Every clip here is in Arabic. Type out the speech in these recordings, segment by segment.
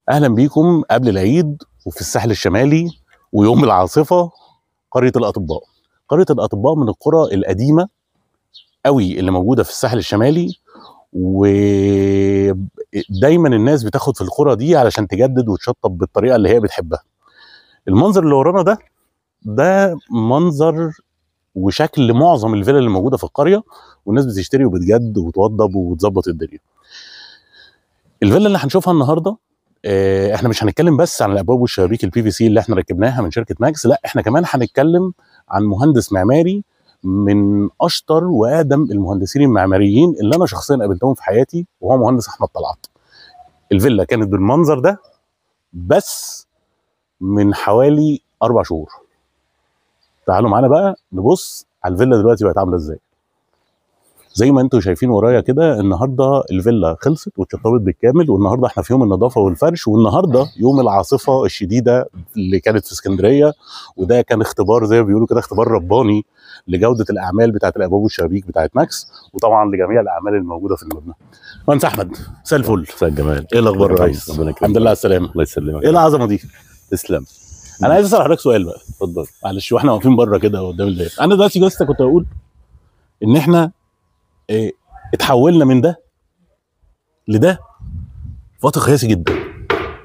اهلا بيكم قبل العيد وفي الساحل الشمالي ويوم العاصفه. قريه الاطباء. قريه الاطباء من القرى القديمه قوي اللي موجوده في الساحل الشمالي، ودايما الناس بتاخد في القرى دي علشان تجدد وتشطب بالطريقه اللي هي بتحبها. المنظر اللي ورانا ده منظر وشكل معظم الفيلا اللي موجوده في القريه، والناس بتشتري وبتجد وتوضب وتظبط الدنيا. الفيلا اللي هنشوفها النهارده احنا مش هنتكلم بس عن الابواب والشبابيك البي في سي اللي احنا ركبناها من شركه ماكس، لا احنا كمان هنتكلم عن مهندس معماري من اشطر واقدم المهندسين المعماريين اللي انا شخصيا قابلتهم في حياتي، وهو مهندس احمد طلعت. الفيلا كانت بالمنظر ده بس من حوالي 4 شهور. تعالوا معانا بقى نبص على الفيلا دلوقتي بقت عامله ازاي. زي ما انتم شايفين ورايا كده، النهارده الفيلا خلصت واتشطبت بالكامل، والنهارده احنا في يوم النظافه والفرش، والنهارده يوم العاصفه الشديده اللي كانت في اسكندريه، وده كان اختبار زي ما بيقولوا كده، اختبار رباني لجوده الاعمال بتاعت الابواب والشبابيك بتاعت ماكس، وطبعا لجميع الاعمال الموجوده في المبنى. مهندس احمد، مساء الفل. مساء الجمال. ايه الاخبار يا ريس؟ الحمد لله على السلامه. الله يسلمك. ايه العظمه دي؟ تسلم. انا عايز اسال حضرتك سؤال بقى. اتفضل. معلش، واحنا واقفين بره كده قدام البيت، انا دلوقتي لسه كنت اقول ان احنا اتحولنا من ده لده في وقت قياسي جدا.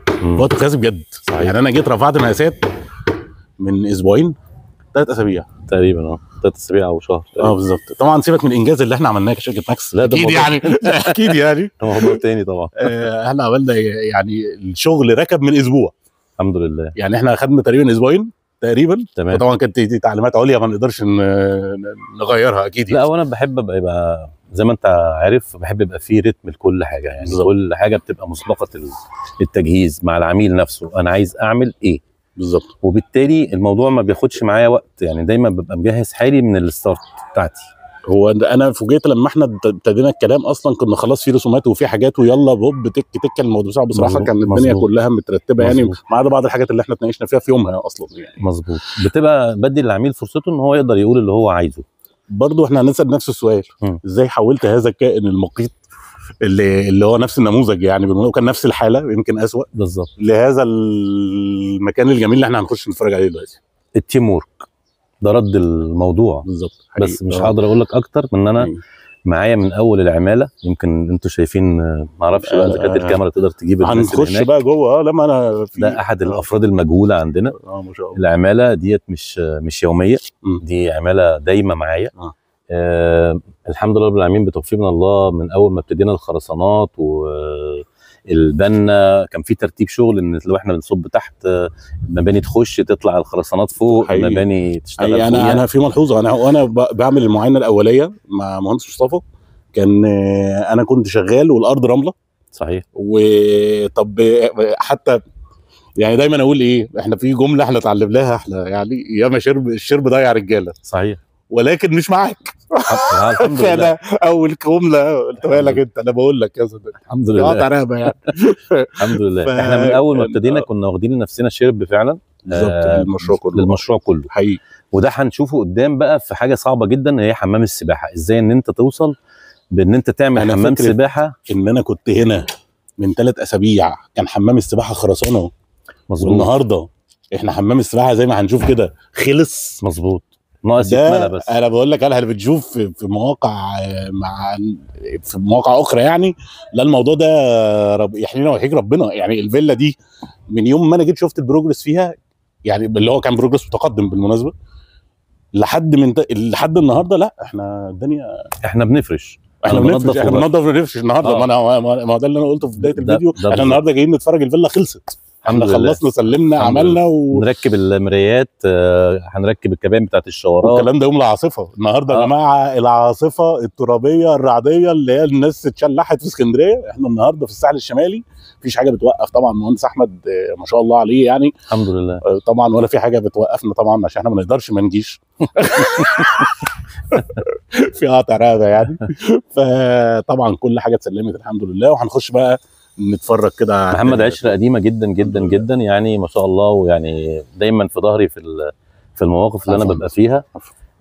في وقت قياسي بجد. صحيح. يعني انا جيت رفعت مقاسات من اسبوعين 3 اسابيع تقريبا 3 اسابيع او شهر. بالظبط. طبعا سيبك من الانجاز اللي احنا عملناه كشركه ماكس، لا ده اكيد يعني اكيد يعني ده موضوع تاني طبعا. احنا عملنا يعني الشغل ركب من اسبوع الحمد لله. يعني احنا اخدنا تقريبا اسبوعين تقريبا. تمام. وطبعا كانت دي تعليمات عليا ما نقدرش نغيرها اكيد لا يعني. وانا بحب ابقى زي ما انت عارف، بحب يبقى فيه رتم لكل حاجه، يعني بالزبط. كل حاجه بتبقى مسبقه التجهيز مع العميل نفسه، انا عايز اعمل ايه بالظبط. وبالتالي الموضوع ما بياخدش معايا وقت، يعني دايما ببقى مجهز حالي من الستارت بتاعتي. هو انا فوجئت لما احنا ابتدينا الكلام، اصلا كنا خلاص في رسومات وفي حاجات ويلا بوب تك تك. الموضوع بصراحه كان الدنيا كلها مترتبه يعني، ما عدا بعض الحاجات اللي احنا اتناقشنا فيها في يومها اصلا يعني. مظبوط. بتبقى بدي للعميل فرصته ان هو يقدر يقول اللي هو عايزه. برضه احنا هنسال نفس السؤال، ازاي حولت هذا الكائن المقيت اللي هو نفس النموذج يعني، وكان نفس الحاله يمكن اسوأ بالظبط، لهذا المكان الجميل اللي احنا هنخش نتفرج عليه دلوقتي. التيم وورك ده رد الموضوع بالظبط. بس مش هقدر اقول لك اكتر من ان انا معايا من اول العماله. يمكن انتوا شايفين، ما اعرفش بقى اذا كانت الكاميرا تقدر تجيب الناس اللي هنخش بقى جوه. لما انا ده احد الافراد المجهوله عندنا. ما شاء الله. العماله ديت مش يوميه، دي عماله دايمه معايا. الحمد لله رب العالمين، بتوفيق من الله. من اول ما ابتدينا الخرسانات والبنا كان في ترتيب شغل، ان لو احنا بنصب تحت المباني تخش تطلع الخرسانات فوق، المباني تشتغل. انا في ملحوظه، وانا بعمل المعاينه الاوليه مع مهندس مصطفى، كان انا كنت شغال والارض رمله. صحيح. وطب حتى يعني دايما اقول ايه، احنا في جمله احنا اتعلمناها احنا يعني، ياما الشرب ضيع رجاله. صحيح. ولكن مش معاك. الحمد لله. انا اول جمله قلتها لك انت، انا بقول لك يا صديقي الحمد لله يعني. الحمد لله. احنا من اول ما ابتدينا كنا واخدين لنفسنا شرب فعلا. بالظبط. للمشروع كله حقيقي. وده هنشوفه قدام بقى في حاجه صعبه جدا، هي حمام السباحه. ازاي ان انت توصل بان انت تعمل حمام سباحه. ان انا كنت هنا من 3 اسابيع كان حمام السباحه خرسانه. مظبوط. والنهارده احنا حمام السباحه زي ما هنشوف كده خلص. مظبوط. ناقص يتملى بس. انا بقول لك، انا اللي بتشوف في مواقع اخرى يعني. لا الموضوع ده يحيينا ويحيي ربنا يعني. الفيلا دي من يوم ما انا جيت شفت البروجرس فيها، يعني اللي هو كان بروجرس متقدم بالمناسبه، لحد النهارده. لا احنا الدنيا احنا بنفرش. احنا بننضف النهارده. ما هو ده اللي انا قلته في بدايه الفيديو. احنا النهارده جايين نتفرج، الفيلا خلصت، احنا خلصنا سلمنا عملنا نركب المرايات، هنركب الكباين بتاعت الشوارات والكلام ده يوم العاصفه. النهارده يا جماعه العاصفه الترابيه الرعديه اللي هي الناس اتشلحت في اسكندريه، احنا النهارده في الساحل الشمالي. مفيش حاجه بتوقف طبعا المهندس احمد ما شاء الله عليه يعني. الحمد لله. طبعا ولا في حاجه بتوقفنا طبعا، عشان احنا ما نقدرش ما نجيش. في قطع رقبه يعني. فطبعا كل حاجه اتسلمت الحمد لله، وهنخش بقى نتفرج كده. محمد عشره قديمه جدا جدا جدا يعني، ما شاء الله. ويعني دايما في ظهري في المواقف اللي انا ببقى فيها،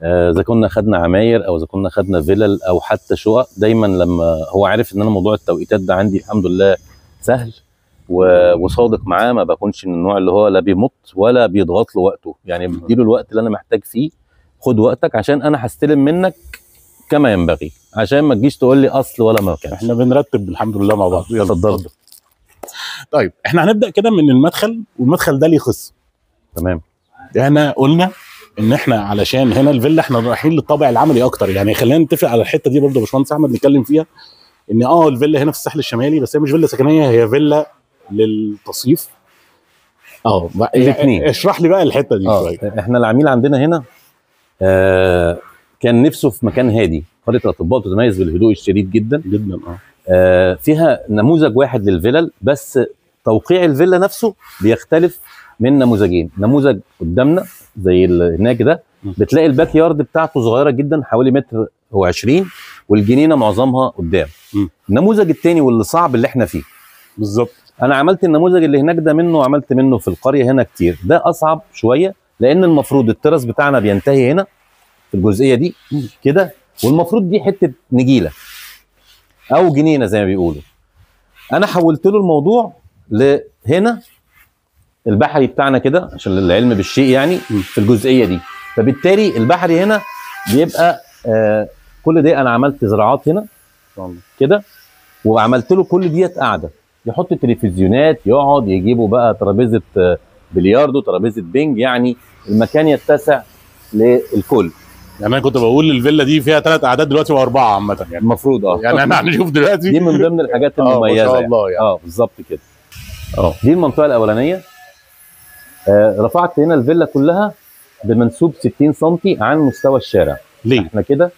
اذا كنا خدنا عماير او اذا كنا خدنا فيلل او حتى شقق. دايما لما هو عارف ان انا موضوع التوقيتات ده عندي الحمد لله سهل، وصادق معاه، ما بكونش من النوع اللي هو لا بيمط ولا بيضغط له وقته، يعني بديله الوقت اللي انا محتاج فيه. خد وقتك عشان انا هستلم منك كما ينبغي، عشان ما تجيش تقول لي اصل ولا ما كانش. احنا بنرتب الحمد لله مع بعض. يلا اتفضل. طيب احنا هنبدا كده من المدخل، والمدخل ده ليه قصه. تمام. احنا قلنا ان احنا علشان هنا الفيلا احنا رايحين للطابع العملي اكتر، يعني خلينا نتفق على الحته دي برضه يا باشمهندس احمد، نتكلم فيها ان الفيلا هنا في الساحل الشمالي، بس هي مش فيلا سكنيه، هي فيلا للتصيف. الاثنين. اشرح لي بقى الحته دي شويه. احنا العميل عندنا هنا كان نفسه في مكان هادي، قريه الاطباء تتميز بالهدوء الشديد جدا جدا. فيها نموذج واحد للفلل، بس توقيع الفيلا نفسه بيختلف من نموذجين. نموذج قدامنا زي اللي هناك ده، بتلاقي الباك يارد بتاعته صغيره جدا، حوالي متر و20، والجنينه معظمها قدام. النموذج الثاني واللي صعب اللي احنا فيه بالظبط، انا عملت النموذج اللي هناك ده منه، عملت منه في القريه هنا كتير. ده اصعب شويه، لان المفروض الترس بتاعنا بينتهي هنا في الجزئيه دي كده، والمفروض دي حته نجيله او جنينه زي ما بيقولوا. انا حولت له الموضوع لهنا البحري بتاعنا كده، عشان العلم بالشيء يعني في الجزئيه دي. فبالتالي البحري هنا بيبقى كل ده انا عملت زراعات هنا كده، وعملت له كل ديت قاعده يحط تلفزيونات، يقعد يجيبوا بقى ترابيزه بلياردو، ترابيزه بينج، يعني المكان يتسع للكل. يعني انا كنت بقول الفيلا دي فيها 3 اعداد، دلوقتي بقى 4 عامه يعني المفروض يعني احنا هنشوف دلوقتي دي من ضمن الحاجات المميزه. ما شاء الله يعني. بالظبط كده. دي المنطقه الاولانيه. رفعت هنا الفيلا كلها بمنسوب 60 سم عن مستوى الشارع. ليه؟ احنا كده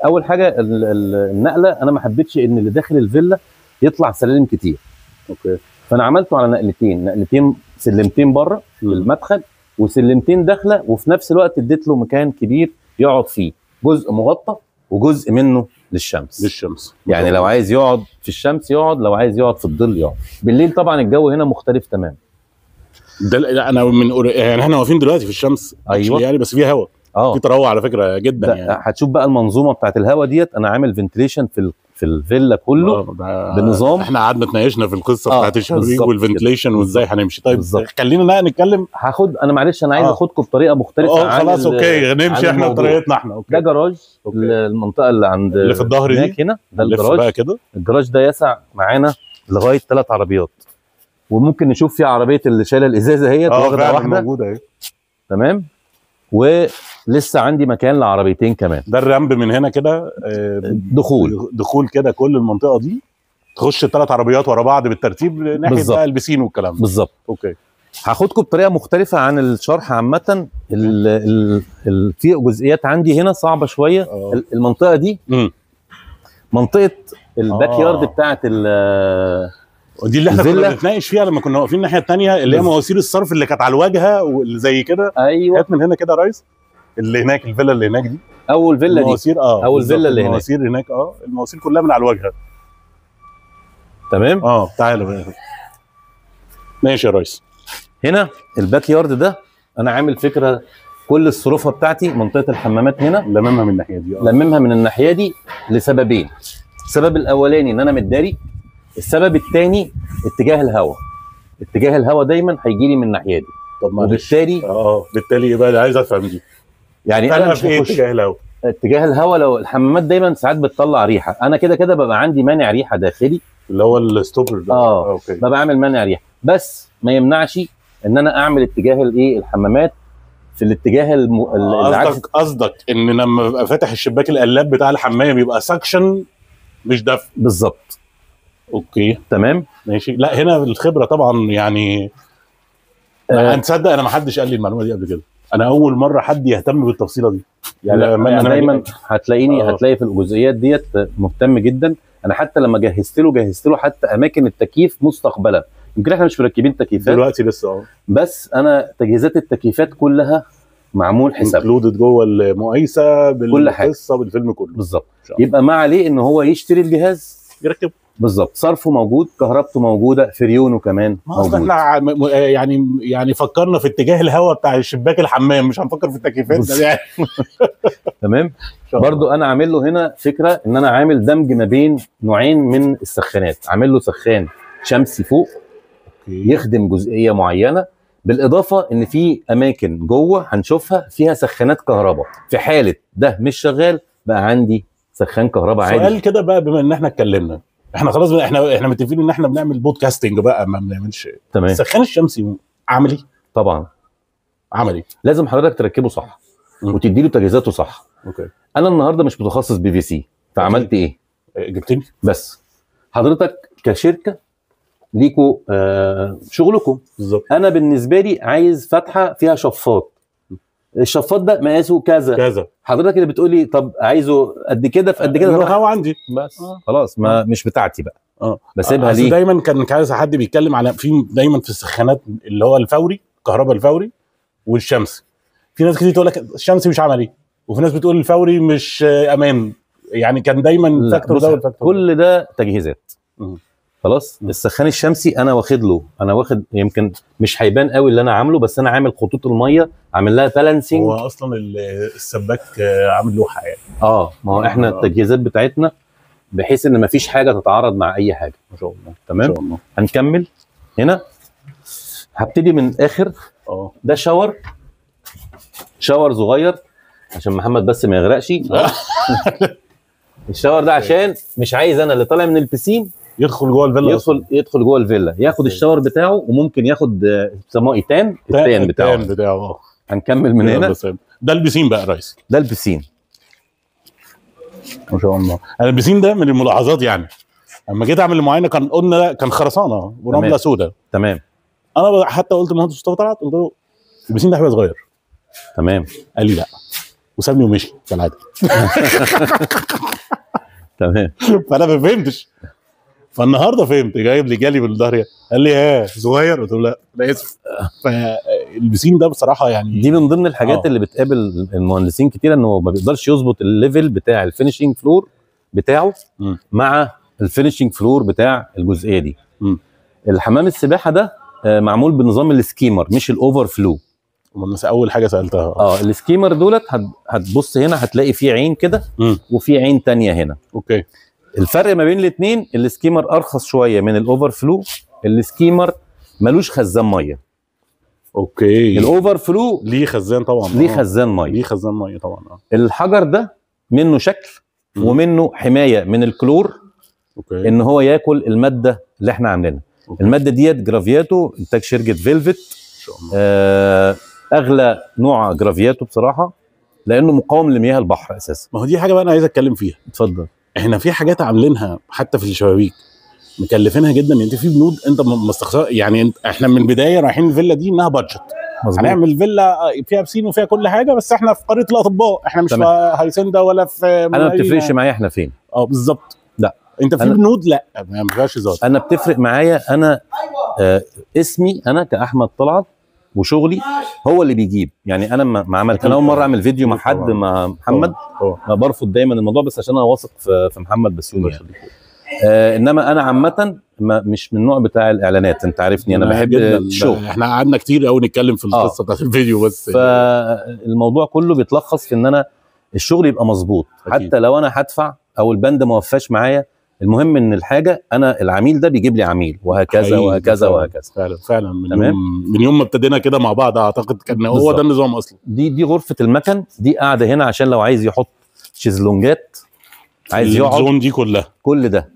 اول حاجه النقله، انا ما حبيتش ان اللي داخل الفيلا يطلع سلالم كتير. اوكي. فانا عملته على نقلتين، سلمتين بره المدخل وسلمتين داخله، وفي نفس الوقت اديت له مكان كبير يقعد فيه، جزء مغطى وجزء منه للشمس. يعني لو عايز يقعد في الشمس يقعد، لو عايز يقعد في الظل يقعد. بالليل طبعا الجو هنا مختلف تمام. ده انا يعني احنا واقفين دلوقتي في الشمس. ايوه يعني بس في هواء. في تروع على فكره جدا يعني. هتشوف بقى المنظومه بتاعت الهواء ديت، انا عامل فنتليشن في الفيلا كله بنظام. احنا قعدنا اتناقشنا في القصه بتاعت الشبابيك والفنتليشن وازاي هنمشي. طيب خلينا بقى نتكلم. انا معلش انا عايز اخدكم بطريقه مختلفه عن خلاص اوكي نمشي احنا بطريقتنا احنا. اوكي. ده جراج المنطقه اللي عند اللي في الظهر دي هنا، ده الجراج بقى كده. الجراج ده يسع معانا لغايه 3 عربيات، وممكن نشوف فيه عربيه اللي شايله الازازه اهي واخده واحده موجوده اهي. تمام. ولسه عندي مكان لعربيتين كمان. ده الرمب من هنا كده دخول كده كل المنطقه دي، تخش 3 عربيات ورا بعض بالترتيب ناحيه بقى البسين والكلام ده. بالظبط. اوكي. هاخدكم بطريقه مختلفه عن الشرح عامه. في جزئيات عندي هنا صعبه شويه. المنطقه دي منطقه الباك يارد بتاعت ودي اللي احنا كنا بنتناقش فيها لما كنا واقفين الناحيه الثانيه، اللي هي مواسير الصرف اللي كانت على الواجهه واللي زي كده. ايوه. هات من هنا كده يا ريس، اللي هناك الفيلا اللي هناك دي اول فيلا دي المواسير اول فيلا اللي هناك المواسير هناك المواسير كلها من على الواجهه. تمام. تعالى بقى. ماشي يا ريس. هنا الباك يارد ده انا عامل فكره، كل الصرفه بتاعتي منطقه الحمامات هنا لممها من الناحيه دي. لممها من الناحيه دي لسببين. السبب الاولاني ان انا متداري، السبب الثاني اتجاه الهواء. اتجاه الهواء دايما هيجي لي من الناحيه دي. طب وبالتالي بالتالي ايه بقى؟ عايز افهم دي. يعني انا مش هخش اتجاه الهواء. اتجاه الهواء لو الحمامات دايما ساعات بتطلع ريحه، انا كده كده ببقى عندي مانع ريحه داخلي اللي هو الستوبر ده. اوكي. ببقى عامل مانع ريحه، بس ما يمنعش ان انا اعمل اتجاه الحمامات في الاتجاه العكس. قصدك ان لما ببقى فاتح الشباك القلاب بتاع الحمام يبقى سكشن مش دفء. بالظبط. اوكي تمام ماشي. لا هنا الخبره طبعا يعني هنتصدق انا ما حدش قال لي المعلومه دي قبل كده. انا اول مره حد يهتم بالتفصيله دي. يعني انا دايما هتلاقيني هتلاقي في الجزئيات ديت مهتم جدا. انا حتى لما جهزت له حتى اماكن التكييف مستقبلا. يمكن احنا مش مركبين تكييفات دلوقتي لسه بس انا تجهيزات التكييفات كلها معمول حساب، انكلودد جوه المقايسه بالقصه بالفيلم كله. بالظبط. يبقى ما عليه ان هو يشتري الجهاز يركبه. بالظبط. صرفه موجود، كهربته موجوده، فريونه كمان موجود. يعني فكرنا في اتجاه الهواء بتاع الشباك الحمام، مش هنفكر في التكييفات ده يعني. تمام. برضو انا عامل له هنا فكره ان انا عامل دمج ما بين نوعين من السخانات. عامل له سخان شمسي فوق يخدم جزئيه معينه، بالاضافه ان في اماكن جوه هنشوفها فيها سخانات كهرباء، في حاله ده مش شغال بقى عندي سخان كهرباء عادي. سؤال كده بقى، بما ان احنا اتكلمنا، احنا خلاص احنا متفقين ان احنا بنعمل بودكاستنج بقى، ما بنعملش. تمام. السخان الشمسي عملي؟ طبعا عملي. لازم حضرتك تركبه صح وتدي له تجهيزاته صح. اوكي. انا النهارده مش متخصص بي في سي، فعملت ايه؟ جبتني. بس حضرتك كشركه ليكوا شغلكم بالظبط. انا بالنسبه لي عايز فتحه فيها شفاط، الشفاط ده مقاسه كذا كذا. حضرتك اللي بتقول لي طب عايزه قد كده في قد كده، هو عندي بس خلاص ما مش بتاعتي بقى. بسيبها ليه؟ ليه؟ دايما كان عايز حد بيتكلم على دايما في السخانات اللي هو الفوري، الكهرباء الفوري والشمسي. في ناس كتير تقول لك الشمسي مش عملي، وفي ناس بتقول الفوري مش امان. يعني كان دايما فاكتور ده والفاكتور كل ده تجهيزات. خلاص. السخان الشمسي انا واخد يمكن مش هيبان قوي اللي انا عامله، بس انا عامل خطوط الميه، عامل لها بالانسنج. هو اصلا السباك عامل لوحه يعني. ما هو احنا التجهيزات بتاعتنا بحيث ان مفيش حاجه تتعارض مع اي حاجه. ما شاء الله. تمام. ما شاء الله. هنكمل هنا. هبتدي من الاخر. ده شاور صغير عشان محمد بس ما يغرقش. الشاور ده عشان مش عايز انا اللي طالع من البسين يدخل جوه الفيلا، يدخل جوه الفيلا، ياخد الشاور بتاعه، وممكن ياخد بيسموه التان بتاعه. هنكمل من هنا. ده البسين بقى يا ريس. ده البسين. ما شاء الله. انا البسين ده من الملاحظات، يعني اما جيت اعمل المعاينه كان خرسانه ورمله سوداء. تمام. انا حتى قلت للمهندس مصطفى طلعت، قلت له البسين ده هيبقى صغير. تمام. قال لي لا، وسابني ومشي كالعاده. تمام. فانا ما فهمتش، فالنهارده فهمت. جالي بالظهر، قال لي صغير، قلت له لا انا اسف. فالبسين ده بصراحه يعني دي من ضمن الحاجات اللي بتقابل المهندسين كتير، انه ما بيقدرش يظبط الليفل بتاع الفينشنج فلور بتاعه مع الفينشنج فلور بتاع الجزئيه دي. الحمام السباحه ده معمول بنظام السكيمر مش الاوفر فلو. اول حاجه سالتها السكيمر دولت هتبص هنا هتلاقي فيه عين كده وفي عين تانية هنا. اوكي. الفرق ما بين الاثنين، السكيمر ارخص شويه من الاوفر فلو. السكيمر ملوش خزان ميه. اوكي. الاوفر فلو ليه خزان طبعا. ليه خزان ميه طبعا. الحجر ده منه شكل ومنه حمايه من الكلور. اوكي. ان هو ياكل الماده اللي احنا عاملينها. الماده ديت جرافياتو، انتاج شركه فيلفت. ان شاء الله. اغلى نوع جرافياتو بصراحه، لانه مقاوم لمياه البحر اساسا. ما هو دي حاجه بقى انا عايز اتكلم فيها. اتفضل. احنا في حاجات عاملينها حتى في الشبابيك مكلفينها جدا. انت في بنود انت مستخسر، يعني احنا من البدايه رايحين الفيلا دي انها بادجت. هنعمل فيلا فيها بسين وفيها كل حاجه، بس احنا في قريه الاطباء، احنا مش في هيسندا ولا في انا ما بتفرقش معايا احنا فين. بالظبط. لا انت في بنود لا ما فيهاش هزار. انا بتفرق معايا انا اسمي انا كاحمد طلعت وشغلي هو اللي بيجيب. يعني انا ما عملت، انا اول مره اعمل فيديو مع حد مع محمد. برفض دايما الموضوع بس عشان انا واثق في محمد بسيوني يعني. انما انا عامه مش من النوع بتاع الاعلانات، انت عارفني انا بحب الشغل. احنا قعدنا كتير قوي نتكلم في القصه بتاعت الفيديو، بس فالموضوع كله بيتلخص في ان انا الشغل يبقى مظبوط. حتى لو انا هدفع او البند ما وفاش معايا، المهم ان الحاجه انا العميل ده بيجيب لي عميل، وهكذا وهكذا وهكذا. فعلا من يوم ما ابتدينا كده مع بعض اعتقد كان هو ده النظام اصلا. دي غرفه المكن، دي قاعده هنا عشان لو عايز يحط شيزلونجات، عايز يقعد الزون دي كلها، كل ده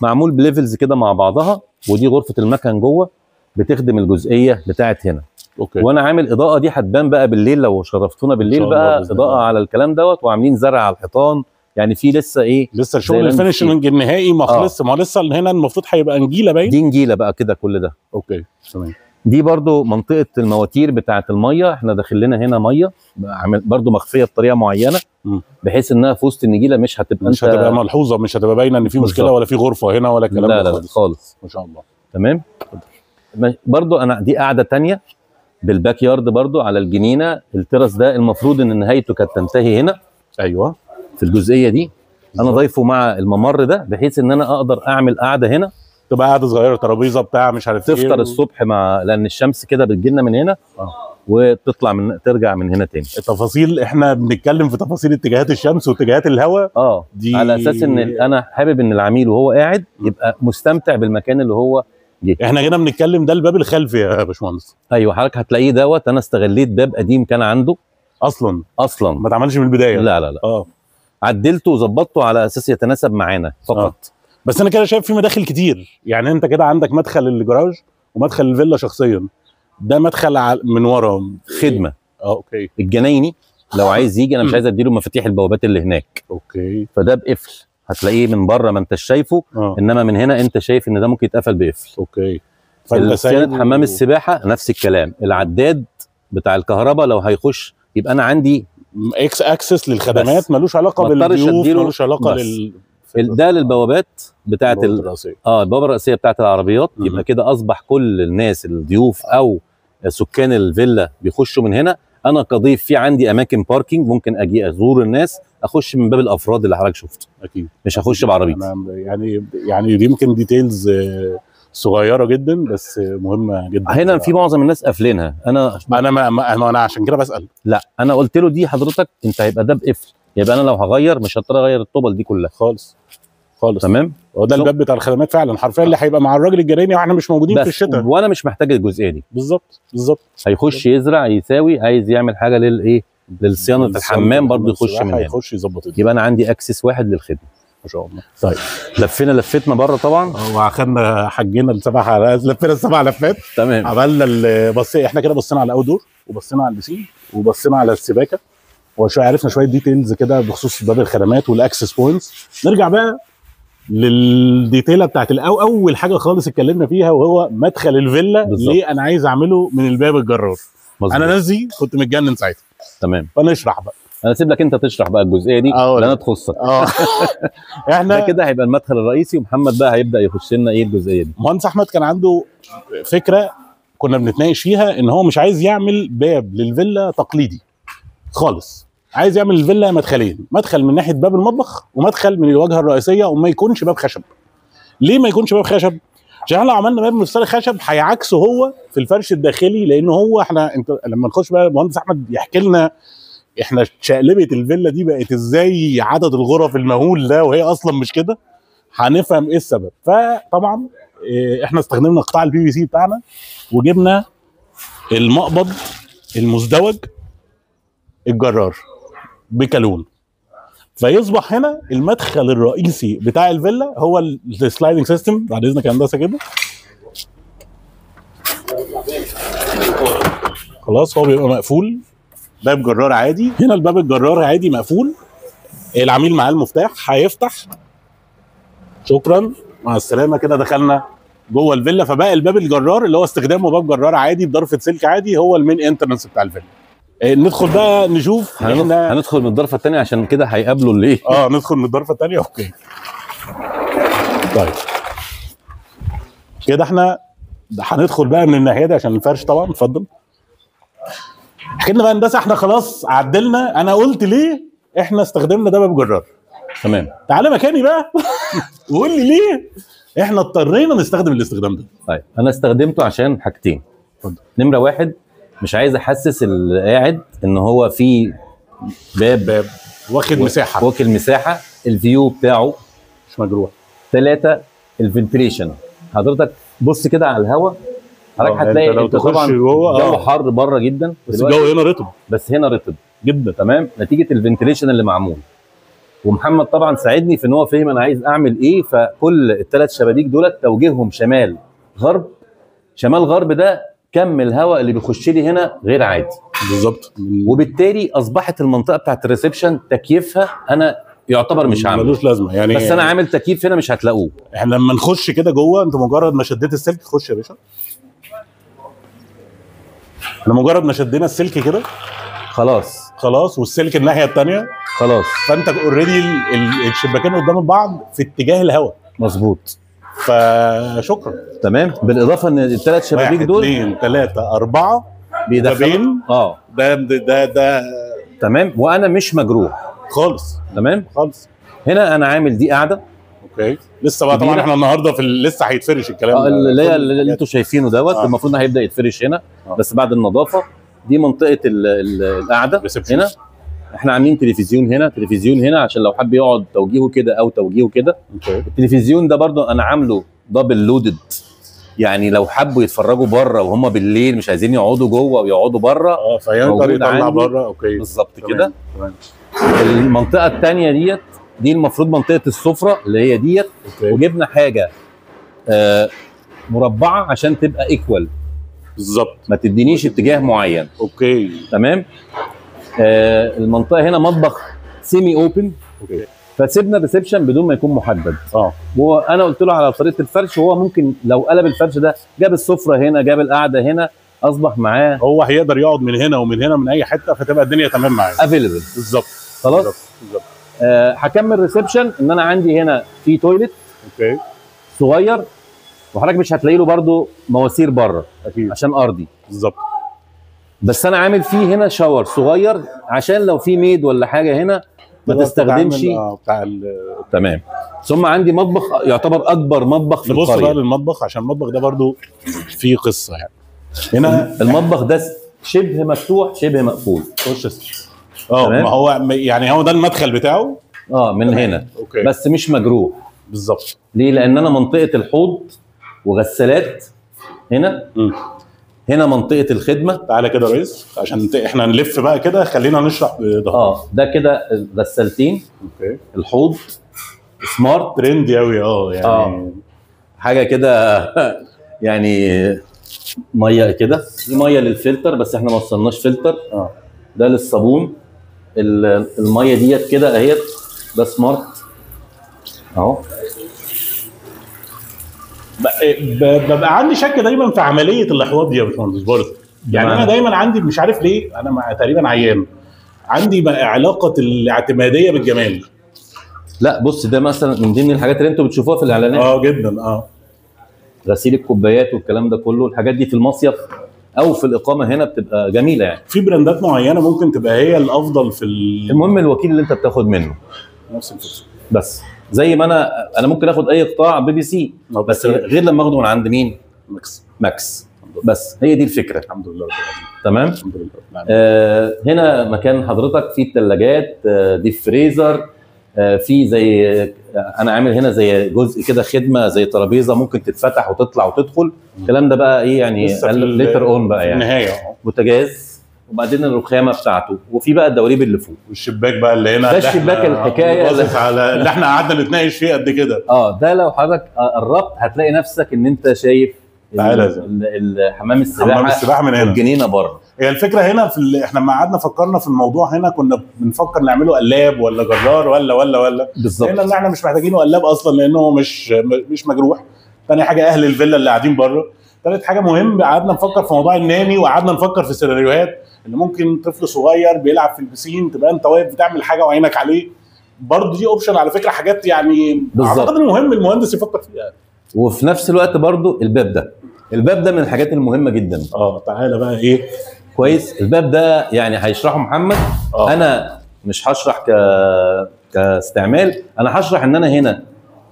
معمول بليفلز كده مع بعضها. ودي غرفه المكن جوه بتخدم الجزئيه بتاعت هنا. اوكي. وانا عامل اضاءه دي هتبان بقى بالليل لو شرفتونا بالليل بقى اضاءه على الكلام دوت، وعاملين زرع على الحيطان. يعني في لسه الشغل الفينشنج النهائي ما خلصش. ما لسه هنا المفروض هيبقى نجيله باين. دي نجيله بقى كده كل ده. اوكي تمام. دي برضو منطقه المواتير بتاعه الميه، احنا داخل لنا هنا ميه برضو مخفيه بطريقه معينه بحيث انها في وسط النجيله مش هتبقى ملحوظه، مش هتبقى باينه ان في مشكله ولا في غرفه هنا ولا الكلام ده خالص. ما شاء الله. تمام. برضو انا دي قاعده تانية بالباك يارد برضو على الجنينه. التراس ده المفروض ان نهايته كانت تنتهي هنا. ايوه. في الجزئيه دي انا ضايفه مع الممر ده بحيث ان انا اقدر اعمل قاعده هنا، تبقى قاعده صغيره، ترابيزه بتاع مش عارف ايه، تفطر الصبح لان الشمس كده بتجي لنا من هنا وتطلع ترجع من هنا تاني. التفاصيل احنا بنتكلم في تفاصيل اتجاهات الشمس واتجاهات الهواء. دي على اساس ان انا حابب ان العميل وهو قاعد يبقى مستمتع بالمكان اللي هو احنا هنا بنتكلم ده الباب الخلفي يا باشمهندس. ايوه حضرتك هتلاقيه دوت. انا استغليت باب قديم كان عنده اصلا اصلا، ما اتعملش من البدايه. لا لا لا، اه عدلته وظبطته على اساس يتناسب معانا فقط. بس انا كده شايف في مداخل كتير، يعني انت كده عندك مدخل الجراج ومدخل الفيلا شخصيا، ده مدخل من ورا خدمه. اوكي. الجنايني لو عايز يجي، انا مش عايز اديله مفاتيح البوابات اللي هناك، اوكي. فده بقفل، هتلاقيه من بره ما انتش شايفه، انما من هنا انت شايف ان ده ممكن يتقفل بقفل. اوكي. صيانه حمام السباحه نفس الكلام، العداد بتاع الكهرباء لو هيخش يبقى انا عندي اكس اكسس للخدمات، ملوش علاقه بالضيوف، ملوش علاقه ده للبوابات بتاعه البوابه الرئيسيه بتاعه العربيات. يبقى كده اصبح كل الناس الضيوف او سكان الفيلا بيخشوا من هنا. انا كضيف في عندي اماكن باركينج، ممكن اجي ازور الناس، اخش من باب الافراد اللي حضرتك شفته. اكيد مش هخش بعربيتي. يعني دي يمكن ديتيلز صغيره جدا بس مهمه جدا. هنا في معظم الناس قافلينها. انا عشان كده بسال. لا انا قلت له دي حضرتك انت هيبقى ده بقفل، يبقى انا لو هغير مش هضطر اغير الطوبل دي كلها خالص. تمام. هو ده الباب بتاع الخدمات فعلا حرفيا اللي هيبقى مع الراجل الجيراني واحنا مش موجودين في الشتاء، وانا مش محتاج الجزئيه دي. بالظبط. هيخش يزرع يساوي، عايز يعمل حاجه للايه، للصيانه الحمام برضه يخش من هنا، هيخش يظبط. يبقى انا عندي اكسس واحد للخدمه ما شاء الله. طيب لفينا بره طبعا، واخدنا حجينا لفينا السبع لفات. تمام. عملنا احنا كده بصينا على الاوت دور، وبصينا على البسين، وبصينا على السباكه، عرفنا شويه ديتيلز كده بخصوص باب الخدمات والاكسس بوينتس. نرجع بقى للديتيله بتاعت اول حاجه خالص اتكلمنا فيها، وهو مدخل الفيلا. بالزبط. ليه انا عايز اعمله من الباب الجرار؟ مزبوط. انا نازي كنت متجنن ساعتها. تمام. فنشرح بقى، انا سيب لك انت تشرح بقى الجزئيه دي اللي انا تخصك. احنا ده كده هيبقى المدخل الرئيسي، ومحمد بقى هيبدا يخش لنا ايه الجزئيه دي. مهندس احمد كان عنده فكره كنا بنتناقش فيها، ان هو مش عايز يعمل باب للفيلا تقليدي خالص، عايز يعمل الفيلا مدخلين، مدخل من ناحيه باب المطبخ ومدخل من الواجهه الرئيسيه، وما يكونش باب خشب. ليه ما يكونش باب خشب؟ عشان احنا لو عملنا باب مفصلي خشب هيعكسه هو في الفرش الداخلي، لان هو انت لما نخش بقى مهندس احمد يحكي لنا احنا شقلبه الفيلا دي بقت ازاي، عدد الغرف المهول ده، وهي اصلا مش كده، هنفهم ايه السبب. فطبعا احنا استخدمنا قطاع البي في سي بتاعنا، وجبنا المقبض المزدوج الجرار بكالون، فيصبح هنا المدخل الرئيسي بتاع الفيلا هو السلايدنج سيستم. بعد اذنك يا هندسه كده خلاص، هو بيبقى مقفول، باب جرار عادي. هنا الباب الجرار عادي مقفول، العميل معاه المفتاح هيفتح، شكرا مع السلامه، كده دخلنا جوه الفيلا. فبقى الباب الجرار اللي هو استخدامه باب جرار عادي بضرفه سلك عادي هو المين انترنس بتاع الفيلا. ندخل بقى نشوف. هندخل من الضرفه الثانيه عشان كده هيقابلوا الايه. ندخل من الضرفه الثانيه. اوكي طيب كده احنا هندخل بقى من الناحيه دي عشان الفرش طبعا. اتفضل احكي لنا بقى هندسه. احنا خلاص عدلنا، انا قلت ليه احنا استخدمنا ده باب جرار. تمام. تعالى مكاني بقى وقول لي ليه احنا اضطرينا نستخدم الاستخدام ده. طيب انا استخدمته عشان حاجتين. اتفضل. نمره واحد، مش عايز احسس اللي قاعد ان هو في باب واخد مساحه، الفيو بتاعه مش مجروح. 3 الفنتريشن. حضرتك بص كده على الهواء، حضرتك هتلاقي انت طبعا الجو حر بره جدا، بس الجو هنا رطب، بس هنا رطب جدا. تمام، نتيجه الفنتريشن اللي معمول. ومحمد طبعا ساعدني في ان هو فهم انا عايز اعمل ايه، فكل ال3 شبابيك دولت توجيههم شمال غرب. شمال غرب ده كم الهواء اللي بيخش لي هنا غير عادي بالظبط، وبالتالي اصبحت المنطقه بتاعت الريسبشن تكييفها انا يعتبر مش عامل، ملوش لازمه يعني، بس انا عامل تكييف هنا مش هتلاقوه. احنا لما نخش كده جوه، انت مجرد ما شديت السلك خش يا باشا، احنا مجرد ما شدينا السلك كده خلاص والسلك الناحيه الثانيه خلاص، فانت اوريدي الشباكين قدام بعض في اتجاه الهواء. مظبوط، فشكرا. تمام. بالاضافه ان ال3 شبابيك دول 2 3 4 بيدخلوا ده تمام، وانا مش مجروح خالص. تمام خالص. هنا انا عامل دي قاعده. اوكي. لسه بقى طبعا احنا النهارده لسه هيتفرش الكلام ده اللي انتوا شايفينه دوت. المفروض هيبدا يتفرش هنا بس بعد النظافه. دي منطقه القعده. هنا احنا عاملين تلفزيون هنا عشان لو حب يقعد توجيهه كده او توجيهه كده. التلفزيون ده برضو انا عامله دبل لودد يعني لو حبوا يتفرجوا بره وهم بالليل مش عايزين يقعدوا جوه ويقعدوا بره، فيقدر يطلع بره. اوكي بالظبط كده. المنطقه الثانيه دي المفروض منطقه السفره اللي هي ديت. وجبنا حاجه مربعه عشان تبقى ايكوال بالظبط، ما تدينيش اتجاه معين. اوكي تمام. المنطقه هنا مطبخ سيمي اوبن. اوكي. فسيبنا الريسبشن بدون ما يكون محدد. وانا قلت له على طريقه الفرش، وهو ممكن لو قلب الفرش ده جاب السفره هنا جاب القعده هنا، اصبح معاه هو هيقدر يقعد من هنا ومن هنا من اي حته، فتبقى الدنيا تمام معاه افيلبل. بالظبط. خلاص بالظبط. هكمل ريسبشن ان انا عندي هنا في تويلت اوكي صغير، وحضرتك مش هتلاقي له برده مواسير بره اكيد عشان ارضي. بالظبط. بس انا عامل فيه هنا شاور صغير عشان لو في ميد ولا حاجه هنا ما تستخدمش بتاع تمام. ثم عندي مطبخ يعتبر اكبر مطبخ في القريه. نبص بقى للمطبخ عشان المطبخ ده برضو فيه قصه يعني. هنا المطبخ ده شبه مفتوح شبه مقفول. ما هو يعني هو ده المدخل بتاعه من هنا. أوكي. بس مش مجروح. بالظبط. ليه؟ لان انا منطقه الحوض وغسالات هنا. هنا منطقه الخدمه. تعالى كده يا ريس عشان احنا نلف بقى كده، خلينا نشرح بظهر. ده كده غسالتين. اوكي. الحوض سمارت ترندي قوي يعني حاجه كده يعني ميه كده، دي ميه للفلتر بس احنا ما وصلناش فلتر. ده للصابون. الميه ديت كده اهيت، ده سمارت اهو. ببقى عندي شك دايما في عمليه الاحواض دي يا باشمهندس برضه. يعني انا دايما عندي مش عارف ليه، انا تقريبا عيان عندي بقى علاقه الاعتماديه بالجمال. لا بص، ده مثلا من ضمن الحاجات اللي انتوا بتشوفوها في الاعلانات. جدا. غسيل الكوبايات والكلام ده كله، الحاجات دي في المصيف او في الاقامه هنا بتبقى جميله يعني. في براندات معينه ممكن تبقى هي الافضل في المهم الوكيل اللي انت بتاخد منه نفس الفكره. بس زي ما انا ممكن اخد اي قطاع BBC بس غير لما اخده من عند مين؟ ماكس. بس هي دي الفكره. الحمد لله. تمام. الحمد لله. هنا مكان حضرتك فيه الثلاجات، دي فريزر، في زي انا عامل هنا زي جزء كده خدمه زي ترابيزه ممكن تتفتح وتطلع وتدخل. الكلام ده بقى ايه يعني ليتر اون بقى يعني النهايه. بوتاجاز، وبعدين الرخامه بتاعته، وفي بقى الدواليب اللي فوق والشباك بقى اللي هنا. ده الشباك الحكايه اللي احنا قعدنا نتناقش فيه قد كده. ده لو حضرتك قربت هتلاقي نفسك ان انت شايف حمام السباحه من هنا والجنينه بره. هي الفكره هنا احنا لما قعدنا فكرنا في الموضوع هنا كنا بنفكر نعمله قلاب ولا جرار ولا بالظبط. هنا احنا مش محتاجينه قلاب اصلا لانه مش مجروح. تاني حاجه اهل الفيلا اللي قاعدين بره. تالت حاجه مهم، قعدنا نفكر في موضوع الناني، وقعدنا نفكر في سيناريوهات اللي ممكن طفل صغير بيلعب في البسين تبقى انت واقف بتعمل حاجه وعينك عليه. برضه دي اوبشن على فكره، حاجات يعني اعتقد المهم المهندس يفكر فيها. وفي نفس الوقت برضه الباب ده من الحاجات المهمه جدا. تعالى بقى ايه كويس. الباب ده يعني هيشرحه محمد. انا مش هشرح كاستعمال، انا هشرح ان انا هنا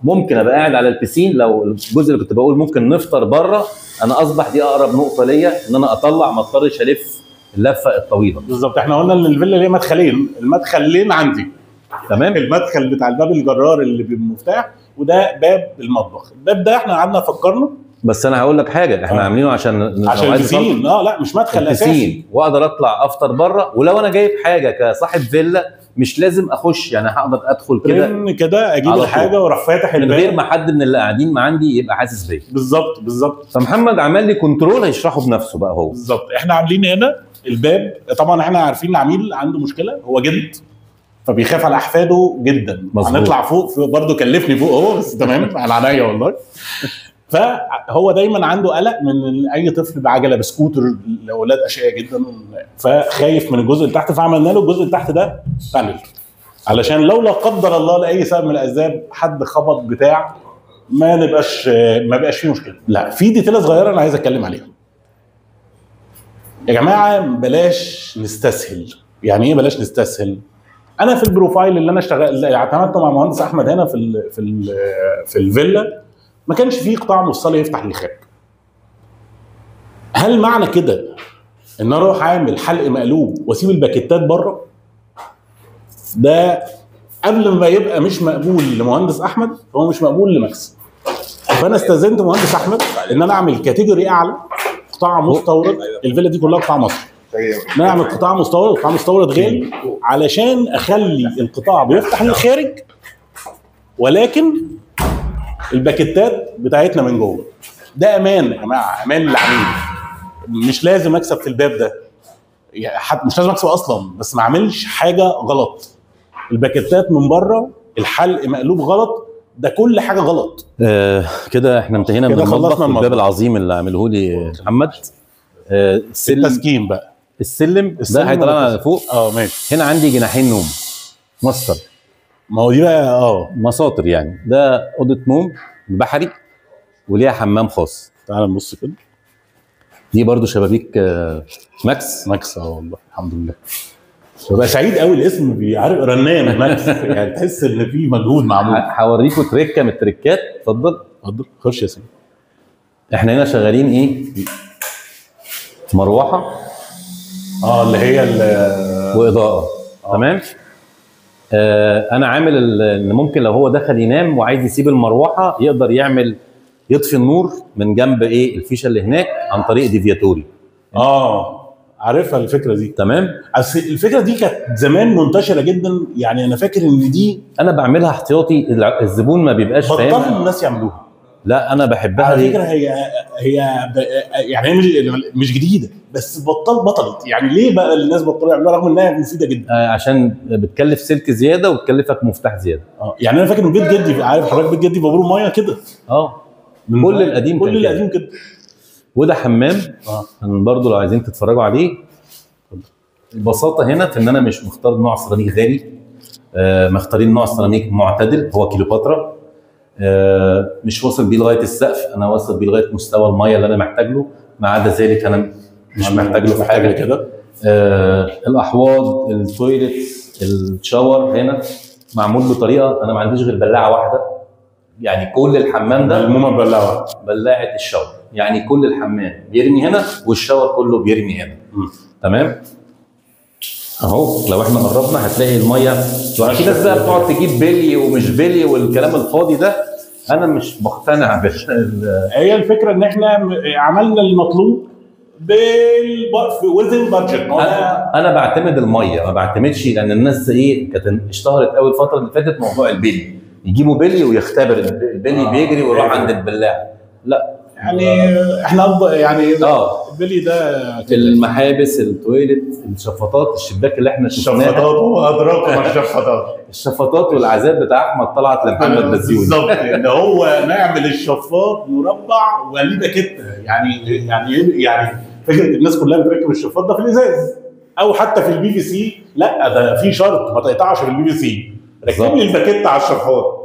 ممكن ابقى قاعد على البسين. لو الجزء اللي كنت بقول ممكن نفطر بره، انا اصبح دي اقرب نقطه ليا ان انا اطلع ما اضطرش الف اللفه الطويله. بالظبط. احنا قلنا ان الفيلا ليها مدخلين، المدخلين عندي تمام. المدخل بتاع الباب الجرار اللي بالمفتاح، وده باب المطبخ. الباب ده احنا قعدنا فكرنا، بس انا هقول لك حاجه، احنا عاملينه عشان البسين. لا مش مدخل اساسي، واقدر اطلع افطر بره. ولو انا جايب حاجه كصاحب فيلا مش لازم اخش، يعني هقدر ادخل كده اجيب الحاجه واروح فاتح الباب من غير ما حد من اللي قاعدين عندي يبقى حاسس بيا. بالظبط. فمحمد عمل لي كنترول هيشرحه بنفسه بقى هو. بالظبط. احنا عاملين هنا الباب، طبعا احنا عارفين العميل عنده مشكله، هو جد فبيخاف على احفاده جدا. هنطلع فوق برضه، كلفني فوق هو بس تمام على عينيا والله. فهو دايما عنده قلق من اي طفل بعجله بسكوتر، الاولاد اشقياء جدا، فخايف من الجزء اللي تحت. فعملنا له الجزء اللي تحت ده بانل، علشان لو لا قدر الله لاي سبب من الاسباب حد خبط بتاع ما بقاش فيه مشكله. لا، في ديتيله صغيره انا عايز اتكلم عليها يا جماعه. بلاش نستسهل. يعني ايه بلاش نستسهل؟ انا في البروفايل اللي انا اعتمدته مع مهندس احمد هنا في الفيلا ما كانش فيه قطاع موصله يفتح للخارج. هل معنى كده ان انا اروح اعمل حلق مقلوب واسيب الباكيتات بره؟ ده قبل ما يبقى مش مقبول لمهندس احمد هو مش مقبول لماكس. فانا استاذنت مهندس احمد ان انا اعمل كاتيجوري اعلى، قطاع مستورد. الفيلا دي كلها قطاع مصري، ان انا اعمل قطاع مستورد. قطاع مستورد غالي علشان اخلي القطاع بيفتح للخارج، ولكن الباكيتات بتاعتنا من جوه. ده امان يا جماعه، امان للعميل. مش لازم اكسب في الباب ده، يعني مش لازم اكسب اصلا، بس ما اعملش حاجه غلط. الباكيتات من بره، الحلق مقلوب غلط، ده كل حاجه غلط. كده احنا انتهينا من كده خلصنا المطبخ، المطبخ. الباب العظيم اللي عمله لي محمد. التسكين بقى، السلم ده هيطلعنا فوق. ماشي. هنا عندي جناحين نوم ماستر، ما هو دي بقى مساطر يعني. ده اوضه نوم بحري وليها حمام خاص. تعال نبص كده. دي برضو شبابيك ماكس. ماكس والله الحمد لله. ببقى سعيد قوي، الاسم عارف رنان ماكس يعني تحس ان في مجهود معمول. هوريكم تريكه من التريكات. اتفضل اتفضل خش يا سيدي. احنا هنا شغالين ايه؟ مروحه اللي هي واضاءه. تمام. انا عامل ان ممكن لو هو دخل ينام وعايز يسيب المروحه يقدر يعمل يطفي النور من جنب ايه الفيشه اللي هناك عن طريق ديفياتوري. عارفها الفكره دي. تمام. اصل الفكره دي كانت زمان منتشره جدا، يعني انا فاكر ان دي انا بعملها احتياطي، الزبون ما بيبقاش فاهم. بطلوا الناس يعملوها. لا انا بحبها. على فكره يعني هي مش جديده، بس بطلت. يعني ليه بقى الناس بطلوا يعملوها رغم انها مفيده جدا؟ عشان بتكلف سلك زياده وتكلفك مفتاح زياده. يعني انا فاكر من بيت جدي، عارف حضرتك بيت جدي بابور ميه كده. كل القديم كده. وده حمام. برضو لو عايزين تتفرجوا عليه. البساطه هنا في ان انا مش مختار نوع سيراميك غالي، مختارين نوع سيراميك معتدل هو كيلوباترا. مش واصل بيه لغايه السقف، انا واصل بيه لغايه مستوى الميه اللي انا محتاج له. ما عدا ذلك انا مش محتاج له في حاجه كده. الاحواض، التويلت، الشاور هنا معمول بطريقه انا ما عنديش غير بلاعه واحده. يعني كل الحمام ده ملمومه ببلاعه، بلاعه الشاور. يعني كل الحمام بيرمي هنا والشاور كله بيرمي هنا. تمام. اهو لو احنا قربنا هتلاقي الميه. في ناس بقى بتقعد تجيب بلي ومش بلي والكلام الفاضي ده، انا مش مقتنع هي الفكره ان احنا عملنا المطلوب وذن بادجت. انا بعتمد الميه، ما بعتمدش، لان الناس كانت اشتهرت قوي الفتره اللي فاتت موضوع البلي. يجيبوا بلي ويختبر البلي بيجري ويروح عند البلاع. لا يعني احنا يعني البلي ده المحابس، التويلت، الشفاطات، الشباك اللي احنا شفناها. الشفاطات وادراكم الشفاطات. الشفاطات والعذاب بتاع احمد طلعت لمحمد بزيوني. بالظبط، ان هو نعمل الشفاط مربع وليه باكيته. يعني فكره الناس كلها بتركب الشفاط ده في الازاز او حتى في البي في سي. لا ده في شرط ما تقطعش في البي في سي، ركب لي الباكيته على الشفاط.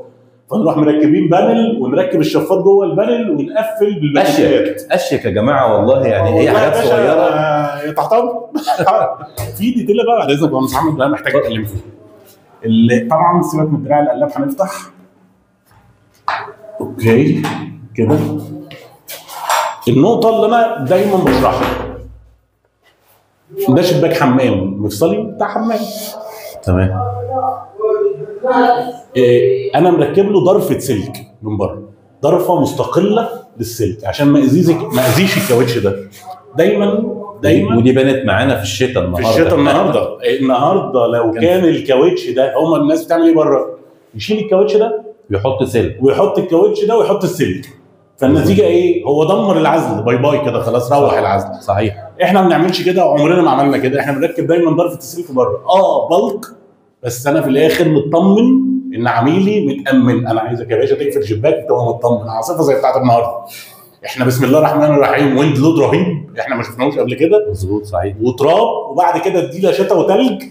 فنروح مركبين بانل ونركب الشفاط جوه البانل ونقفل بالباكيتات. اشيك يا جماعه والله. يعني هي حاجات صغيره تحت في ديتيل بقى بعد اذنك يا مهندس محمد بقى محتاج اتكلم فيه. طبعا سيبك من دراع القلاب، هنفتح اوكي كده. النقطه اللي انا دايما بشرحها، ده شباك حمام مفصلي بتاع حمام. تمام. انا مركب له ضرفه سلك من بره، ضرفه مستقله للسلك عشان ما اذيش الكاوتش ده. دايما ودي بانت معانا في الشتاء النهارده لو كان الكاوتش ده، هم الناس بتعمل ايه بره؟ يشيل الكاوتش ده ويحط سلك، ويحط الكاوتش ده ويحط السلك. فالنتيجه ايه؟ هو دمر العزل. باي باي كده خلاص، روح العزل. صحيح. احنا ما بنعملش كده، عمرنا ما عملنا كده. احنا بنركب دايما ضرفه السلك بره. بلق، بس انا في الاخر مطمن ان عميلي متامن. انا عايزك يا باشا تقفل شباك تبقى مطمن. عاصفه زي بتاعت النهارده، احنا بسم الله الرحمن الرحيم ويند لود رهيب احنا ما شفناهوش قبل كده. مظبوط صحيح. وتراب، وبعد كده اديله شتاء وثلج.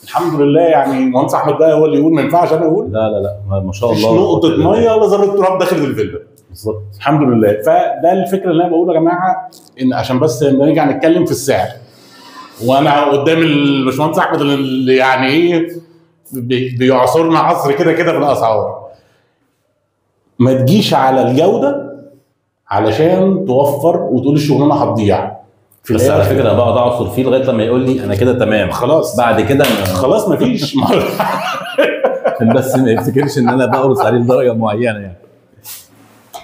الحمد لله. يعني مهندس احمد بقى هو اللي يقول، ما ينفعش انا اقول. لا ما شاء الله. مش نقطه ميه ولا ذره تراب داخل الفيلا. بالظبط. الحمد لله. فده الفكره اللي انا بقولها يا جماعه، ان عشان بس نرجع نتكلم في السعر. وانا قدام الباشمهندس احمد اللي يعني ايه بيعصرنا عصر كده في الاسعار. ما تجيش على الجوده علشان توفر وتقول الشغلانه هتضيع. بس على فكره انا بقعد اعصر فيه لغايه لما يقول لي انا كده تمام. خلاص بعد كده خلاص مفيش. بس ما يفتكرش ان انا بقرص عليه لدرجه معينه يعني.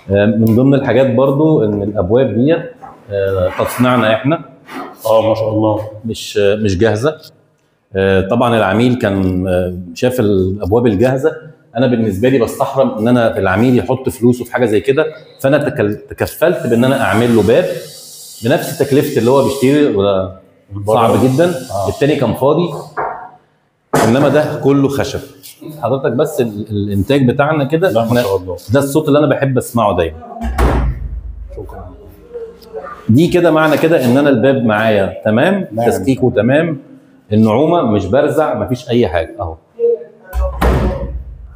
من ضمن الحاجات برضو ان الابواب ديت تصنيعنا احنا، ما شاء الله، مش جاهزه. طبعا العميل كان شاف الابواب الجاهزه، انا بالنسبه لي بستحرم ان انا العميل يحط فلوسه في حاجه زي كده، فانا تكفلت بان انا اعمل له باب بنفس تكلفه اللي هو بيشتري، وده صعب جدا. التاني كان فاضي، انما ده كله خشب. حضرتك بس الانتاج بتاعنا كده، لا ما شاء الله، ده الصوت اللي انا بحب اسمعه دايما. شكرا. دي كده معنى كده ان انا الباب معايا تمام، تسكيكه تمام، النعومه مش برزع، مفيش اي حاجه اهو.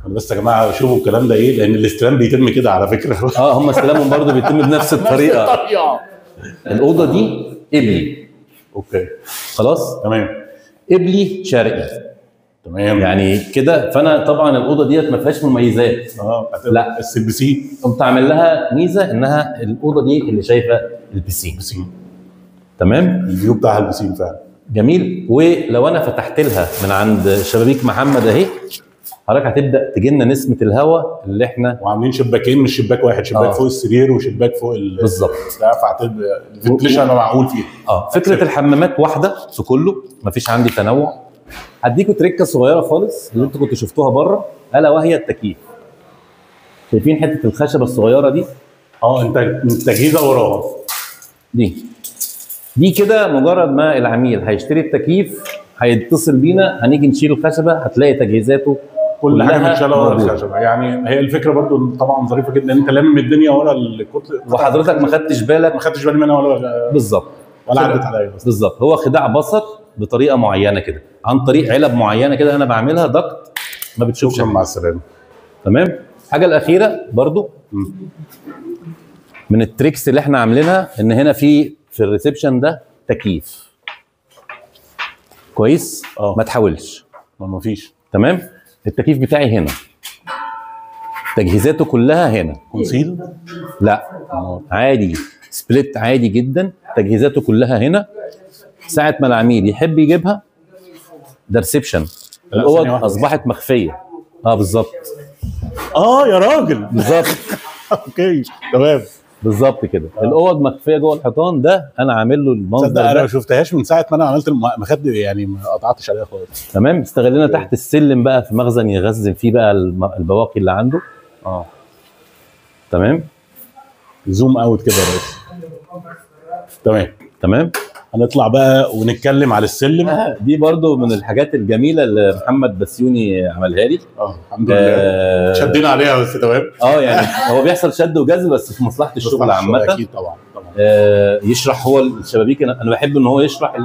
بس يا جماعه شوفوا الكلام ده ايه، لان الاستلام بيتم كده على فكره. هم استلامهم برضو بيتم بنفس الطريقه. الاوضه دي قبلي. اوكي خلاص تمام. قبلي شرقي تمام يعني كده. فانا طبعا الاوضه ديت ما فيهاش مميزات، لا بس البسين قمت عامل لها ميزه انها الاوضه دي اللي شايفه البسين. تمام، الفيو بتاعها البسين فعلا جميل. ولو انا فتحت لها من عند شبابيك محمد اهي، حضرتك هتبدا تجينا نسمه الهواء اللي احنا وعاملين شباكين، مش شباك واحد، شباك فوق السرير وشباك فوق بالظبط. فهتبقى الفنتليشن انا معقول فيها. فكره الحمامات واحده في كله، مفيش عندي تنوع. هديكوا تريكه صغيره خالص اللي انتوا كنتوا شفتوها بره، الا وهي التكييف. شايفين حته الخشبه الصغيره دي؟ انت التجهيزه وراها دي كده. مجرد ما العميل هيشتري التكييف هيتصل بينا، هنيجي نشيل الخشبه، هتلاقي تجهيزاته كل حاجه متشاله ورا الخشبه. يعني هي الفكره برضو طبعا ظريفه جدا، انت لم الدنيا ورا الكتله، وحضرتك ما خدتش بالي منها ولا بالظبط، ولا عدت عليا بالظبط. هو خداع بصر بطريقه معينه كده، عن طريق علب معينه كده انا بعملها ضغط ما بتشوفش. مع السلامه. تمام. الحاجه الاخيره برضو من التريكس اللي احنا عاملينها، ان هنا في الريسبشن ده تكييف كويس. ما تحاولش، ما فيش. تمام. التكييف بتاعي هنا، تجهيزاته كلها هنا. كونسيل؟ لا عادي، سبليت عادي جدا، تجهيزاته كلها هنا. ساعه ما العميل يحب يجيبها، ده ريسبشن. الاوض اصبحت مخفيه. بالظبط. يا راجل بالظبط. اوكي تمام بالظبط كده. الاوض مخفيه جوه الحيطان، ده انا عامل له المنظر ده. انا ما شفتهاش من ساعه ما انا عملت يعني ما قطعتش عليها خالص. تمام. استغلنا تحت السلم بقى في مخزن يخزن فيه بقى البواقي اللي عنده. تمام. زوم اوت كده يا ريس. تمام. هنطلع بقى ونتكلم على السلم. دي برضو من الحاجات الجميله اللي محمد بسيوني عملها لي. الحمد لله. شدينا عليها بس تمام. يعني هو بيحصل شد وجذب بس في مصلحه الشغل عامه. اكيد طبعا. يشرح هو الشبابيك. انا بحب ان هو يشرح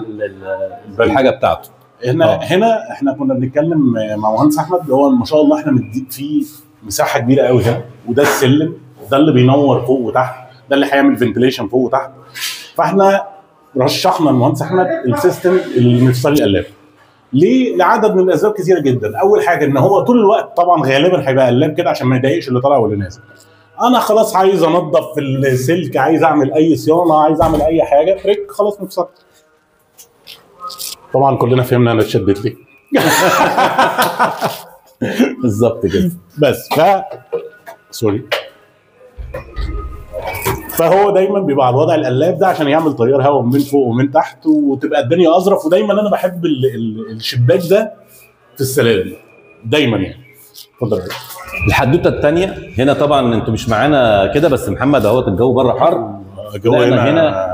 الحاجه بتاعته. هنا احنا كنا بنتكلم مع مهندس احمد، هو ما شاء الله احنا في مساحه كبيره قوي هنا، وده السلم، ده اللي بينور فوق وتحت، ده اللي هيعمل فنتليشن فوق وتحت. فاحنا رشحنا المهندس احمد السيستم المفصلي القلاب. ليه؟ لعدد من الاسباب كثيره جدا. اول حاجه ان هو طول الوقت طبعا غالبا هيبقى قلاب كده عشان ما يضايقش اللي طالع واللي نازل. انا خلاص عايز انظف السلك، عايز اعمل اي صيانه، عايز اعمل اي حاجه، تريك خلاص مفصل. طبعا كلنا فهمنا انا اتشدت ليه. بالظبط كده. بس سوري. فهو دايما بيبقى على الوضع القلاب ده عشان يعمل تيار هواء من فوق ومن تحت وتبقى الدنيا اظرف. ودايما انا بحب الشباك ده في السلالم دايما يعني. اتفضل. الحدوته الثانيه هنا طبعا انتوا مش معانا كده، بس محمد اهوت الجو بره حر. الجو هنا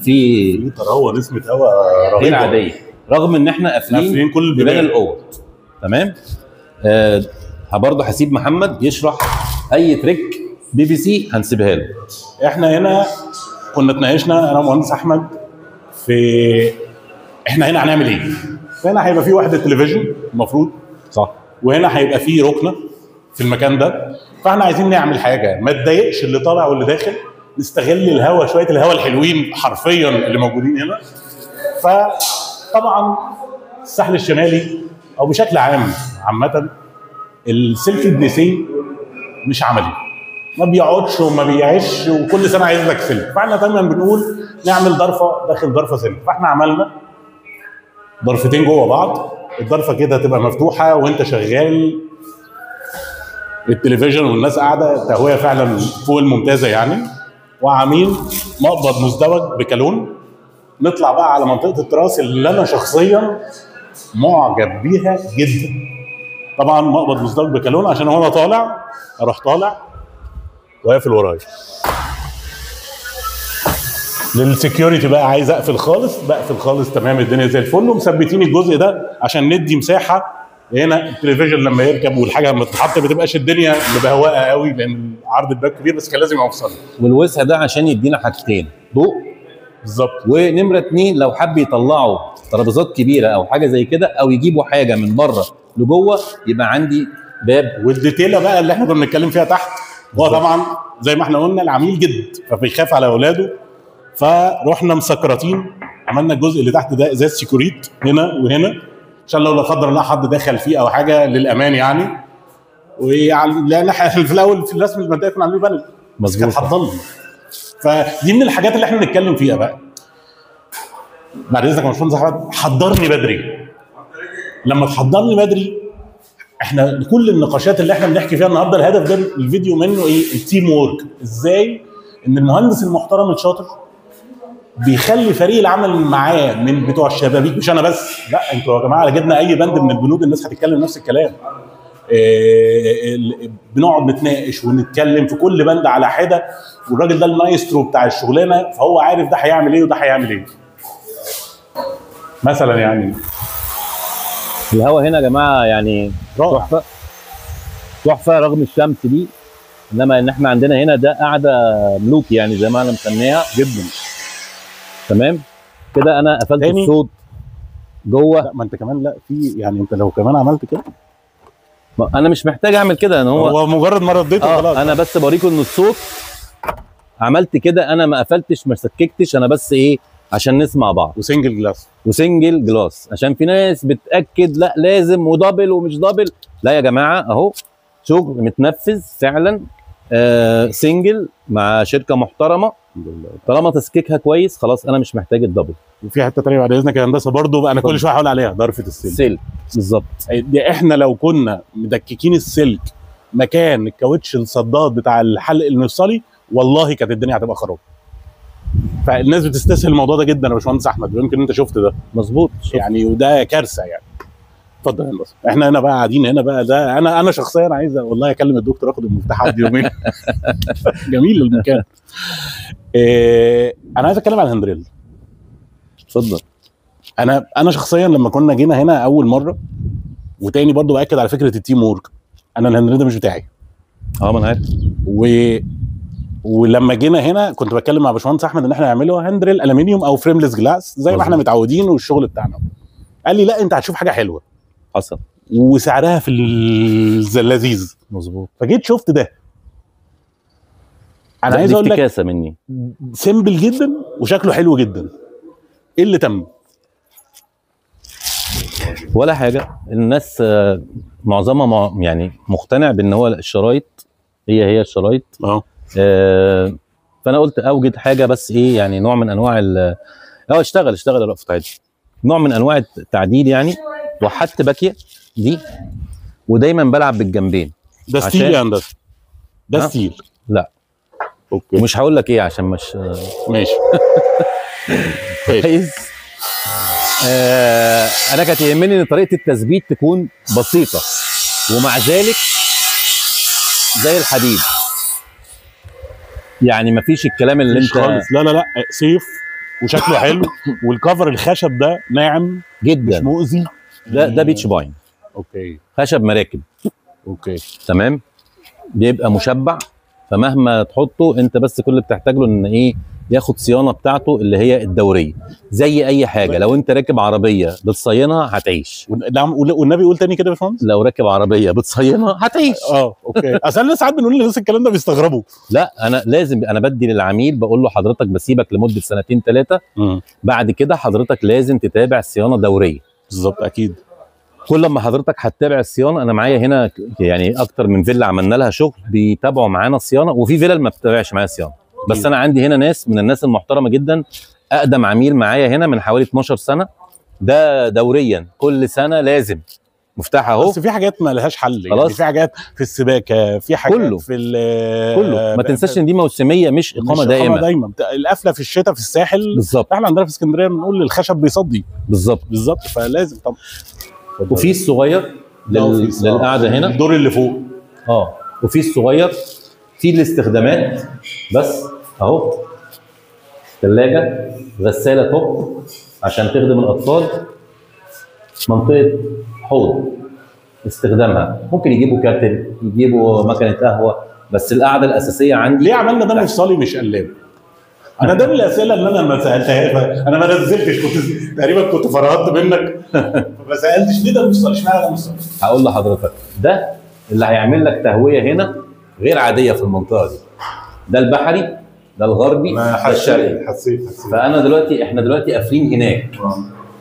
في تروى نسمه هواء رهيبه عاديه، رغم ان احنا قافلين كل بيبان الاوض. تمام. برضه هسيب محمد يشرح اي تريك BBC هنسيبها له. احنا هنا كنا اتناقشنا انا ومهندس احمد في احنا هنا هنعمل ايه؟ فهنا هيبقى في وحده تلفزيون المفروض، صح، وهنا هيبقى في ركنه في المكان ده. فاحنا عايزين نعمل حاجه ما تضايقش اللي طالع واللي داخل، نستغل الهواء، شويه الهواء الحلوين حرفيا اللي موجودين هنا. فطبعا الساحل الشمالي او بشكل عامه السلك البليسيه مش عملي، ما بيقعدش وما بيعيش، وكل سنه عايز لك سلك. فاحنا دايما بنقول نعمل ضرفه داخل ضرفه سلك. فاحنا عملنا ضرفتين جوه بعض. الضرفه كده هتبقى مفتوحه وانت شغال التلفزيون والناس قاعده، تهويه فعلا فوق الممتازه يعني، وعاملين مقبض مزدوج بكالون. نطلع بقى على منطقه التراس اللي انا شخصيا معجب بيها جدا. طبعا مقبض مزدوج بكالون عشان وانا طالع اروح طالع وقافل ورايا. للسكيورتي بقى عايز اقفل خالص، بقفل خالص تمام، الدنيا زي الفل، ومثبتين الجزء ده عشان ندي مساحه. هنا التلفزيون لما يركب والحاجه لما تتحط ما تبقاش الدنيا مبهوقه قوي، لان عرض الباب كبير، بس كان لازم يبقى مفصل. والوسع ده عشان يدينا حاجتين، ضوء بالظبط. ونمره 2 لو حب يطلعوا ترابيزات كبيره او حاجه زي كده، او يجيبوا حاجه من بره لجوه، يبقى عندي باب. والديتيله بقى اللي احنا كنا بنتكلم فيها تحت، هو طبعا زي ما احنا قلنا العميل جد فبيخاف على اولاده، فروحنا مسكرتين عملنا الجزء اللي تحت ده ازاز سيكوريت هنا وهنا، عشان لو لا قدر الله حد دخل فيه او حاجه للامان يعني. لان احنا في الاول في الرسم المبدئي كنا عاملين بانل، بس كان حضلنا. فدي من الحاجات اللي احنا بنتكلم فيها بقى. بعد اذنك يا باشمهندس احمد، حضرني بدري. لما تحضرني بدري، احنا كل النقاشات اللي احنا بنحكي فيها النهارده الهدف ده الفيديو منه ايه؟ التيم وورك. ازاي ان المهندس المحترم الشاطر بيخلي فريق العمل معاه من بتوع الشبابيك، مش انا بس، لا انتوا يا جماعه جبنا اي بند من البنود الناس هتتكلم نفس الكلام. بنقعد نتناقش ونتكلم في كل بند على حده، والراجل ده المايسترو بتاع الشغلانه، فهو عارف ده هيعمل ايه وده هيعمل ايه. مثلا يعني الهواء هنا يا جماعه يعني تحفه تحفه رغم الشمس دي، انما ان احنا عندنا هنا ده قاعده ملوكي يعني زي ما انا مسميها جدا. تمام كده انا قفلت الصوت جوه. لا ما انت كمان، لا في يعني انت لو كمان عملت كده، انا مش محتاج اعمل كده، انا هو مجرد ما رديته خلاص. انا بس بوريكم ان الصوت عملت كده، انا ما قفلتش ما سككتش، انا بس ايه عشان نسمع بعض. وسنجل جلاس، وسنجل جلاس عشان في ناس بتاكد لا لازم ودبل ومش دبل. لا يا جماعه اهو شغل متنفذ فعلا. سنجل مع شركه محترمه، طالما تسكيكها كويس خلاص انا مش محتاج الدبل. وفي حته ثانيه بعد اذنك يا هندسه برضو بقى، انا كل شويه هقول عليها ضرفه السلك. بالظبط. دي احنا لو كنا مدككين السلك مكان الكاوتش الصداد بتاع الحلق المفصلي، والله كانت الدنيا هتبقى خراب. فالناس بتستسهل الموضوع ده جدا يا باشمهندس احمد، ويمكن انت شفت ده. مظبوط يعني، وده كارثه يعني. اتفضل يا هندسه. احنا هنا بقى قاعدين هنا بقى، ده انا شخصيا عايز والله اكلم الدكتور اخد المفتاح اقعد يومين. جميل المكان. انا عايز اتكلم عن الهاندريل. اتفضل. انا شخصيا لما كنا جينا هنا اول مره، وتاني برضو باكد على فكره التيم وورك، انا الهاندريل ده مش بتاعي. ما انا عارف. ولما جينا هنا كنت بتكلم مع باشمهندس احمد ان احنا نعمله هاندريل الومنيوم او فريمليس جلاس زي ما احنا متعودين والشغل بتاعنا. قال لي لا انت هتشوف حاجه حلوه. حصل. وسعرها في اللذيذ. مظبوط. فجيت شفت ده. انا عايز اقول لك افتكاسه مني. سيمبل جدا وشكله حلو جدا. ايه اللي تم؟ ولا حاجه. الناس معظمها يعني مقتنع بان هو الشرايط هي الشرايط. فانا قلت اوجد حاجه بس ايه يعني نوع من انواع اشتغل الرأفت عادي، نوع من انواع التعديل يعني. وحدت باكيه دي، ودايما بلعب بالجنبين. ده ستيل يا هندسه؟ ده ستيل؟ لا. اوكي. ومش هقول لك ايه عشان مش ماشي. كويس. انا كانت يهمني ان طريقه التثبيت تكون بسيطه، ومع ذلك زي الحديد يعني مفيش الكلام اللي انت خالص. لا سيف وشكله حلو، والكفر الخشب ده ناعم جدا مش مؤذي. ده بيتش باين. اوكي. خشب مراكب. اوكي تمام. بيبقى مشبع، فمهما تحطه انت بس كل اللي بتحتاج له ان ايه ياخد صيانه بتاعته اللي هي الدوريه زي اي حاجه. لو انت راكب عربيه بتصينها هتعيش. والنبي يقول تاني كده يا باشمهندس، لو راكب عربيه بتصينها هتعيش. اوكي. اصل انا ساعات بنقول للناس الكلام ده بيستغربوا. لا انا لازم، انا بدي للعميل بقول له حضرتك بسيبك لمده 2-3 سنين، بعد كده حضرتك لازم تتابع صيانه دوريه. بالظبط اكيد. كل ما حضرتك هتتابع الصيانه، انا معايا هنا يعني اكتر من فيلا عملنا لها شغل بيتابعوا معانا صيانه، وفي فيلا ما بتتابعش معايا صيانه. بس انا عندي هنا ناس من الناس المحترمه جدا. اقدم عميل معايا هنا من حوالي 12 سنه، ده دوريا كل سنه لازم مفتاح اهو. بس في حاجات ما لهاش حل يعني، خلاص. في حاجات في السباكه، في حاجات كله. في كله ما تنساش ان دي موسميه مش اقامه دائمه. القفله في الشتاء في الساحل بالظبط. احنا عندنا في اسكندريه بنقول الخشب بيصدي. بالظبط. فلازم طبعا. وفي الصغير للقعده هنا، الدور اللي فوق. وفي الصغير في الاستخدامات بس اهو. ثلاجه، غساله توب عشان تخدم الاطفال، منطقه حوض استخدامها، ممكن يجيبوا كاتل، يجيبوا مكنه قهوه، بس القعده الاساسيه عندي. ليه عملنا ده مفصلي مش قلاب؟ انا ده من الاسئله اللي انا ما سالتهاش، انا ما نزلتش، تقريبا كنت فرهدت منك ما سالتش ليه ده مفصلي، اشمعنى ده مفصلي؟ هقول لحضرتك، ده اللي هيعمل لك تهويه هنا غير عاديه في المنطقه دي. ده البحري، ده الغربي، ده الشرقي. حسيت فانا دلوقتي احنا دلوقتي قافلين هناك،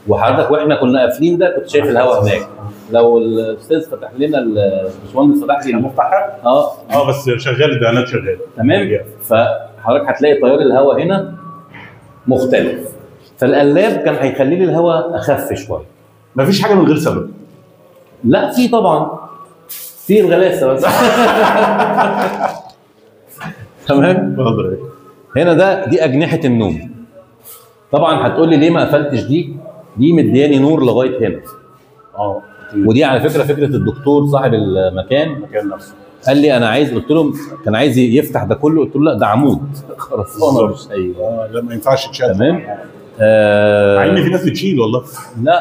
وحضرتك واحنا كنا قافلين ده كنت شايف الهواء هناك. لو الاستاذ فتح لنا، الباشمهندس فتح لي المفتاح بس شغال، الدهانات شغال تمام. فحضرتك هتلاقي تيار الهواء هنا مختلف، فالقلاب كان هيخلي لي الهواء اخف شويه. مفيش حاجه من غير سبب. لا في طبعا، في الغلاسه بس. تمام. هنا دي اجنحه النوم. طبعا هتقول لي ليه ما قفلتش دي مدياني نور لغايه هنا. ودي على فكره الدكتور صاحب المكان نفسه قال لي انا عايز، قلت له كان عايز يفتح ده كله، قلت له لا ده عمود خرسانه مش لا ما ينفعش تشيل. تمام. مع ان في ناس بتشيل والله. لا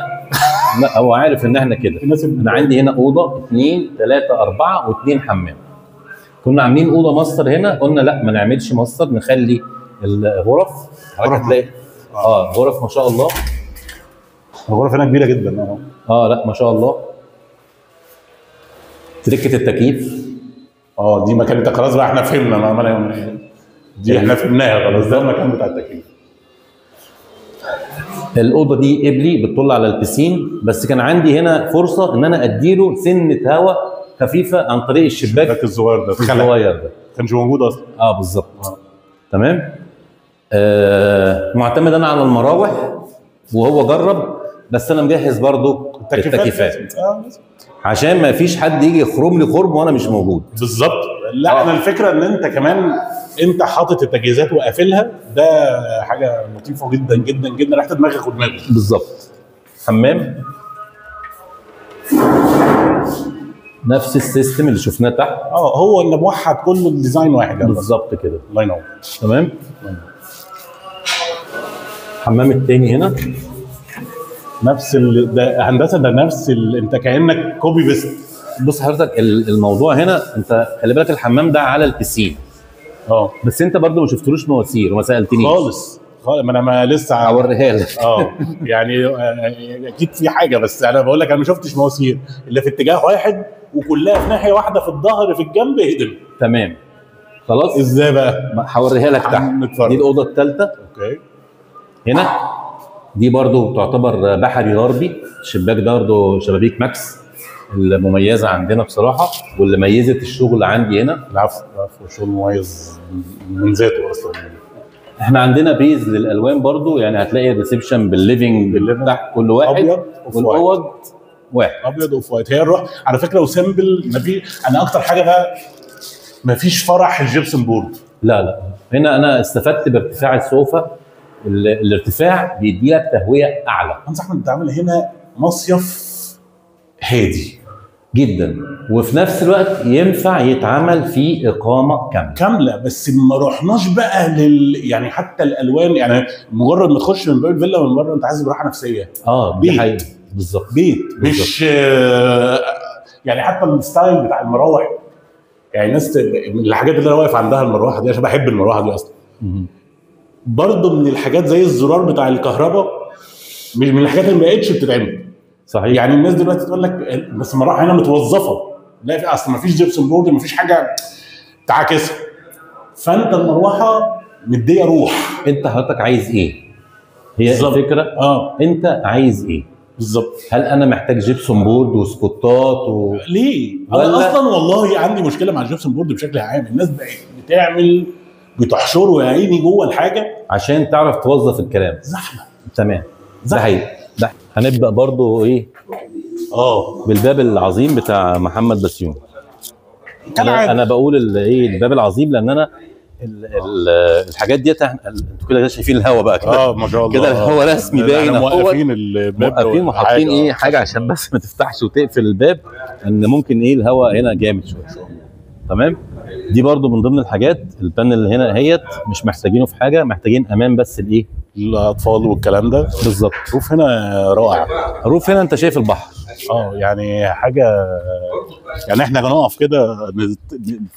هو عارف ان احنا كده. انا عندي هنا اوضه 2 3 4 و2 حمام. كنا عاملين اوضه ماستر هنا، قلنا لا ما نعملش ماستر، نخلي الغرف. حضرتك هتلاقي غرف ما شاء الله. الغرف هنا كبيره جدا. لا ما شاء الله. تركه التكييف. دي مكانتها خلاص بقى، احنا فهمنا دي احنا فهمناها خلاص، ده المكان بتاع التكييف. الاوضه دي قبلي بتطل على البسين، بس كان عندي هنا فرصه ان انا اديله سنه هواء خفيفه عن طريق الشباك الصغير ده. كانش موجود اصلا. بالظبط. تمام. معتمد انا على المراوح، وهو جرب، بس انا مجهز برضو التكييفات عشان ما فيش حد يجي يخرم لي خرم وانا مش موجود. بالظبط. لا انا الفكره ان انت كمان انت حاطط التجهيزات وقافلها، ده حاجه لطيفه جدا جدا جدا، ريحه دماغك ودماغك. بالظبط. حمام نفس السيستم اللي شفناه تحت. هو اللي موحد كله الديزاين واحد يعني. بالظبط كده. الله ينور. تمام. الحمام التاني هنا نفس ده هندسه، ده نفس انت كانك كوبي بيست. بص حضرتك الموضوع هنا، انت خلي بالك الحمام ده على البسين. بس انت برضو ما شفتلوش مواسير وما سالتنيش خالص. ما انا ما لسه هوريها لك. يعني اكيد في حاجه، بس انا بقول لك انا ما شفتش مواسير اللي في اتجاه واحد وكلها في ناحيه واحده، في الظهر في الجنب هدم. تمام. خلاص. ازاي بقى؟ هوريها لك تحت. دي الاوضه الثالثه. هنا دي برضو تعتبر بحري غربي. الشباك ده برضو شبابيك ماكس المميزه عندنا بصراحه، واللي ميزت الشغل عندي هنا. العفو الشغل مميز من ذاته اصلا. احنا عندنا بيز للالوان برضو، يعني هتلاقي الريسبشن بالليفنج تحت كل واحد، ابيض والاوض واحد ابيض اوف وايت. هي الروح على فكره وسيمبل. ما في انا اكتر حاجه بقى ما فيش فرح الجبسن بورد. لا هنا انا استفدت بارتفاع السوفا. الارتفاع بيدي لك تهويه اعلى. انصح انك تعمل هنا مصيف هادي جدا، وفي نفس الوقت ينفع يتعمل فيه اقامه كامله. بس ما رحناش بقى يعني حتى الالوان، يعني مجرد ما تخش من باب الفيلا من بره انت عايز براحه نفسيه. دي حقيقه. بالظبط. بيت مش يعني حتى الستايل بتاع المراوح، يعني الناس من الحاجات اللي انا واقف عندها المروحه دي عشان بحب المروحه دي اصلا. برضه من الحاجات زي الزرار بتاع الكهرباء من الحاجات اللي ما بقتش بتتعمل. صحيح. يعني الناس دلوقتي تقول لك بس المروحه هنا متوظفه، لا في اصل ما فيش جيبسون بورد، ما فيش حاجه تعاكسها، فانت المروحه مديه روح. انت حضرتك عايز ايه؟ هي الفكره. انت عايز ايه بالظبط؟ هل انا محتاج جيبسون بورد وسبوتات ليه؟ انا اصلا والله عندي مشكله مع الجيبسون بورد بشكل عام. الناس بقت بتعمل بتحشره يا عيني جوه الحاجه عشان تعرف توظف الكلام. زحمه. تمام. ده حقيقي. هنبدا برضو ايه بالباب العظيم بتاع محمد بسيون. انا بقول ايه الباب العظيم لان انا الحاجات ديت انتوا كده شايفين الهوا بقى كده. ما شاء الله كده الهوا رسمي باين اهو. موقفين الباب، موقفين وحاطين ايه حاجه عشان بس ما تفتحش وتقفل الباب، ان ممكن ايه الهوا هنا جامد شويه. تمام. دي برضو من ضمن الحاجات. البانل اللي هنا اهيت مش محتاجينه في حاجه، محتاجين امان بس الايه الاطفال والكلام ده. بالظبط. روف هنا رائع. روف هنا انت شايف البحر. يعني حاجه، يعني احنا هنقف كده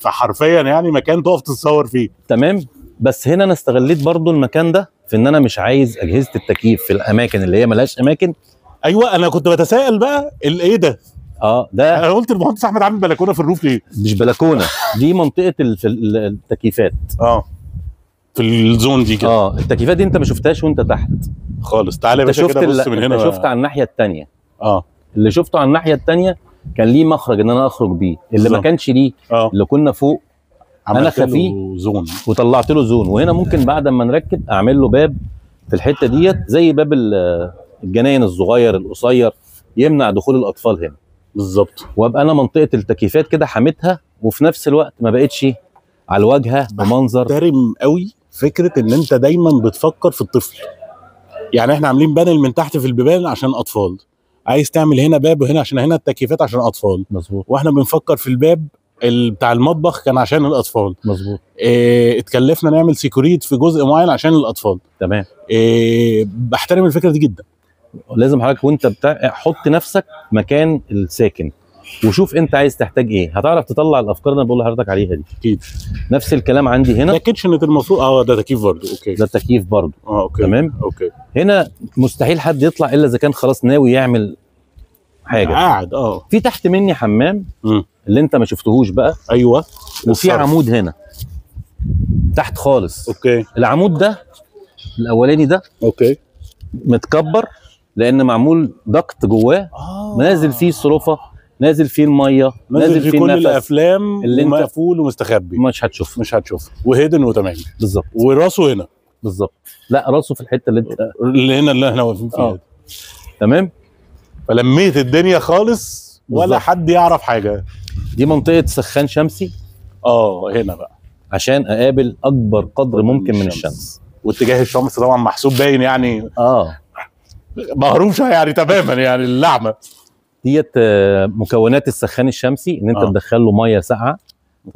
حرفيا يعني مكان تقف تتصور فيه. تمام. بس هنا انا استغليت برضو المكان ده في ان انا مش عايز اجهزه التكييف في الاماكن اللي هي ملهاش اماكن. ايوه انا كنت بتساءل بقى ايه ده. ده انا قلت المهندس احمد عامل بلكونه في الروف ليه؟ مش بلكونه، دي منطقه التكييفات. في الزون دي كده. التكييفات دي انت ما شفتهاش وانت تحت خالص. تعالى يا باشا كده بص من هنا. انت شفت على الناحيه الثانيه. اللي شفته على الناحيه الثانيه كان ليه مخرج ان انا اخرج بيه، اللي ما كانش ليه اللي كنا فوق انا خفيه زون وطلعت له زون. وهنا ممكن بعد ما نركب اعمل له باب في الحته ديت زي باب الجناين الصغير القصير يمنع دخول الاطفال هنا. بالظبط. وابقى انا منطقه التكييفات كده حامتها، وفي نفس الوقت ما بقتش على الواجهه بمنظر. بحترم قوي فكره ان انت دايما بتفكر في الطفل. يعني احنا عاملين بانل من تحت في البيبان عشان اطفال، عايز تعمل هنا باب وهنا عشان هنا التكييفات عشان اطفال. مظبوط. واحنا بنفكر في الباب بتاع المطبخ كان عشان الاطفال. مظبوط. اتكلفنا نعمل سيكوريت في جزء معين عشان الاطفال. تمام. بحترم الفكره دي جدا. لازم حضرتك وانت حط نفسك مكان الساكن وشوف انت عايز تحتاج ايه، هتعرف تطلع الافكار اللي انا بقول لحضرتك عليها دي. اكيد. نفس الكلام عندي هنا. ده كيتشن المفروض ده تكييف برضه. اوكي. ده تكييف برضه. اوكي. تمام. اوكي. هنا مستحيل حد يطلع الا اذا كان خلاص ناوي يعمل حاجه. قاعد. في تحت مني حمام اللي انت ما شفتهوش بقى. ايوه. وفي عمود هنا تحت خالص. اوكي. العمود ده الاولاني ده متكبر لان معمول ضغط جواه. نازل فيه الصرفه، نازل فيه الميه، نازل فيه كل الافلام اللي مقفول ومستخبي. مش هتشوف وهيدن وتمام. بالظبط. وراسه هنا. بالظبط. لا راسه في الحته اللي احنا واقفين فيها. تمام. فلميت الدنيا خالص ولا حد يعرف حاجه. دي منطقه سخان شمسي. هنا بقى عشان اقابل اكبر قدر ممكن من الشمس. واتجاه الشمس طبعا محسوب باين يعني. مهروم شويه يعني تماما يعني اللعمه ديت. مكونات السخان الشمسي ان انت تدخل له ميه ساقعه،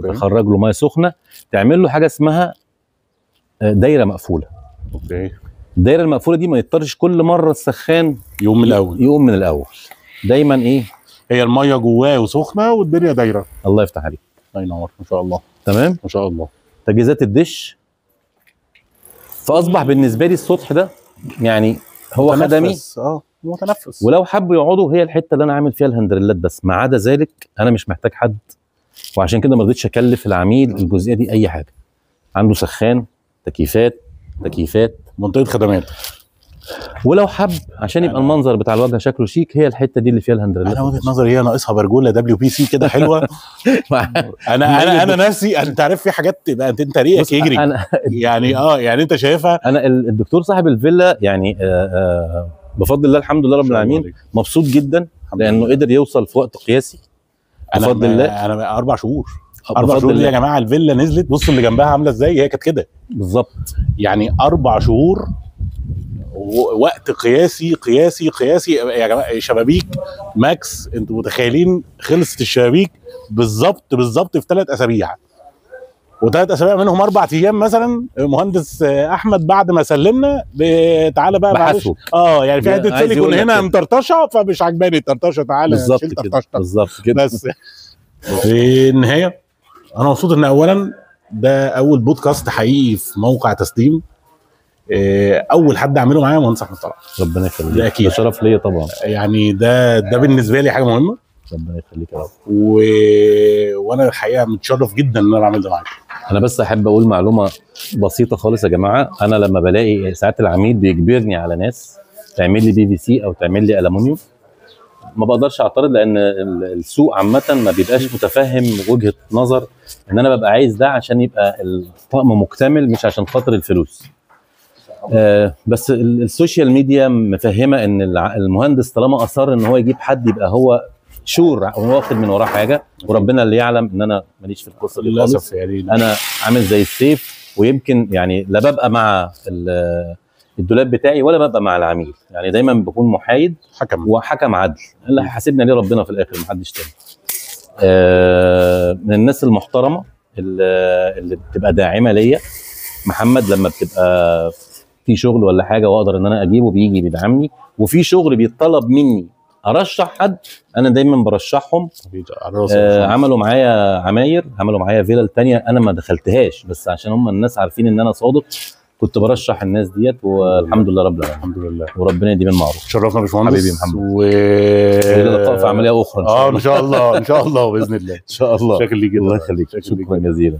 تخرج له ميه سخنه، تعمل له حاجه اسمها دايره مقفوله. الدايره المقفوله دي ما يضطرش كل مره السخان يقوم من الاول. دايما هي الميه جواه وسخنه والدنيا دايره. الله يفتح عليك. الله ينور. ما شاء الله. تمام. ما شاء الله. تجهيزات الدش. فاصبح بالنسبه لي السطح ده يعني هو خدمي. متنفس. ولو حبوا يقعدوا هي الحته اللي انا عامل فيها الهندريلات بس، ما عدا ذلك انا مش محتاج حد. وعشان كده ما رضيتش اكلف العميل الجزئيه دي اي حاجه. عنده سخان، تكييفات، منطقه خدمات. ولو حب عشان يبقى المنظر بتاع الواجهه شكله شيك هي الحته دي اللي فيها الهندريلات. انا وجهه نظري هي ناقصها برجوله WPC كده حلوه. انا نفسي انت عارف في حاجات تبقى انت ريقك يجري يعني انت شايفها. انا الدكتور صاحب الفيلا يعني بفضل الله الحمد لله رب العالمين مبسوط جدا لانه قدر يوصل في وقت قياسي بفضل الله. انا 4 شهور. 4 شهور يا جماعه الفيلا نزلت. بصوا اللي جنبها عامله ازاي، هي كانت كده بالظبط. يعني 4 شهور وقت قياسي يا جماعه. شبابيك ماكس، انتوا متخيلين خلصت الشبابيك بالظبط في 3 اسابيع. و3 اسابيع منهم 4 ايام مثلا. مهندس احمد بعد ما سلمنا تعالى بقى معلش يعني في حته سيليكون هنا مطرطشه فمش عجباني الطرطشه، تعالى شيل طرطشه بالظبط كده. بس في النهايه انا مبسوط ان اولا ده اول بودكاست حقيقي في موقع تسليم. اول حد اعمله معايا مهندس احمد طلعت. ربنا يخليك. ده اكيد شرف ليا طبعا. يعني ده بالنسبه لي حاجه مهمه. ربنا يخليك يا رب. وانا الحقيقه متشرف جدا ان انا بعمل ده معاك. انا بس احب اقول معلومه بسيطه خالص يا جماعه. انا لما بلاقي ساعات العميل بيجبرني على ناس تعمل لي PVC او تعمل لي ألمونيوم، ما بقدرش اعترض لان السوق عامه ما بيبقاش متفهم وجهه نظر ان انا ببقى عايز ده عشان يبقى الطقم مكتمل مش عشان خاطر الفلوس. بس السوشيال ميديا مفهمه ان المهندس طالما اصر ان هو يجيب حد يبقى هو شور واخد من وراه حاجه، وربنا اللي يعلم ان انا ماليش في القصه دي للاسف يعني. انا عامل زي السيف، ويمكن يعني لا ببقى مع الدولاب بتاعي ولا ببقى مع العميل، يعني دايما بكون محايد وحكم عدل، اللي هيحاسبني عليه ربنا في الاخر محدش تاني. من الناس المحترمه اللي بتبقى داعمه ليا محمد، لما بتبقى في شغل ولا حاجه واقدر ان انا اجيبه بيجي بيدعمني، وفي شغل بيتطلب مني ارشح حد انا دايما برشحهم. عملوا معايا عماير، عملوا معايا فيلل تانية انا ما دخلتهاش، بس عشان هم الناس عارفين ان انا صادق كنت برشح الناس ديت، والحمد لله رب العالمين. الحمد لله، وربنا يديم المعروف. شرفنا يا باشمهندس حبيبي محمد، لقاء في عمليه اخرى ان شاء الله. ان شاء الله ان شاء الله باذن الله. ان شاء الله. شكرا ليك جدا. الله يخليك، شكرا جزيلا.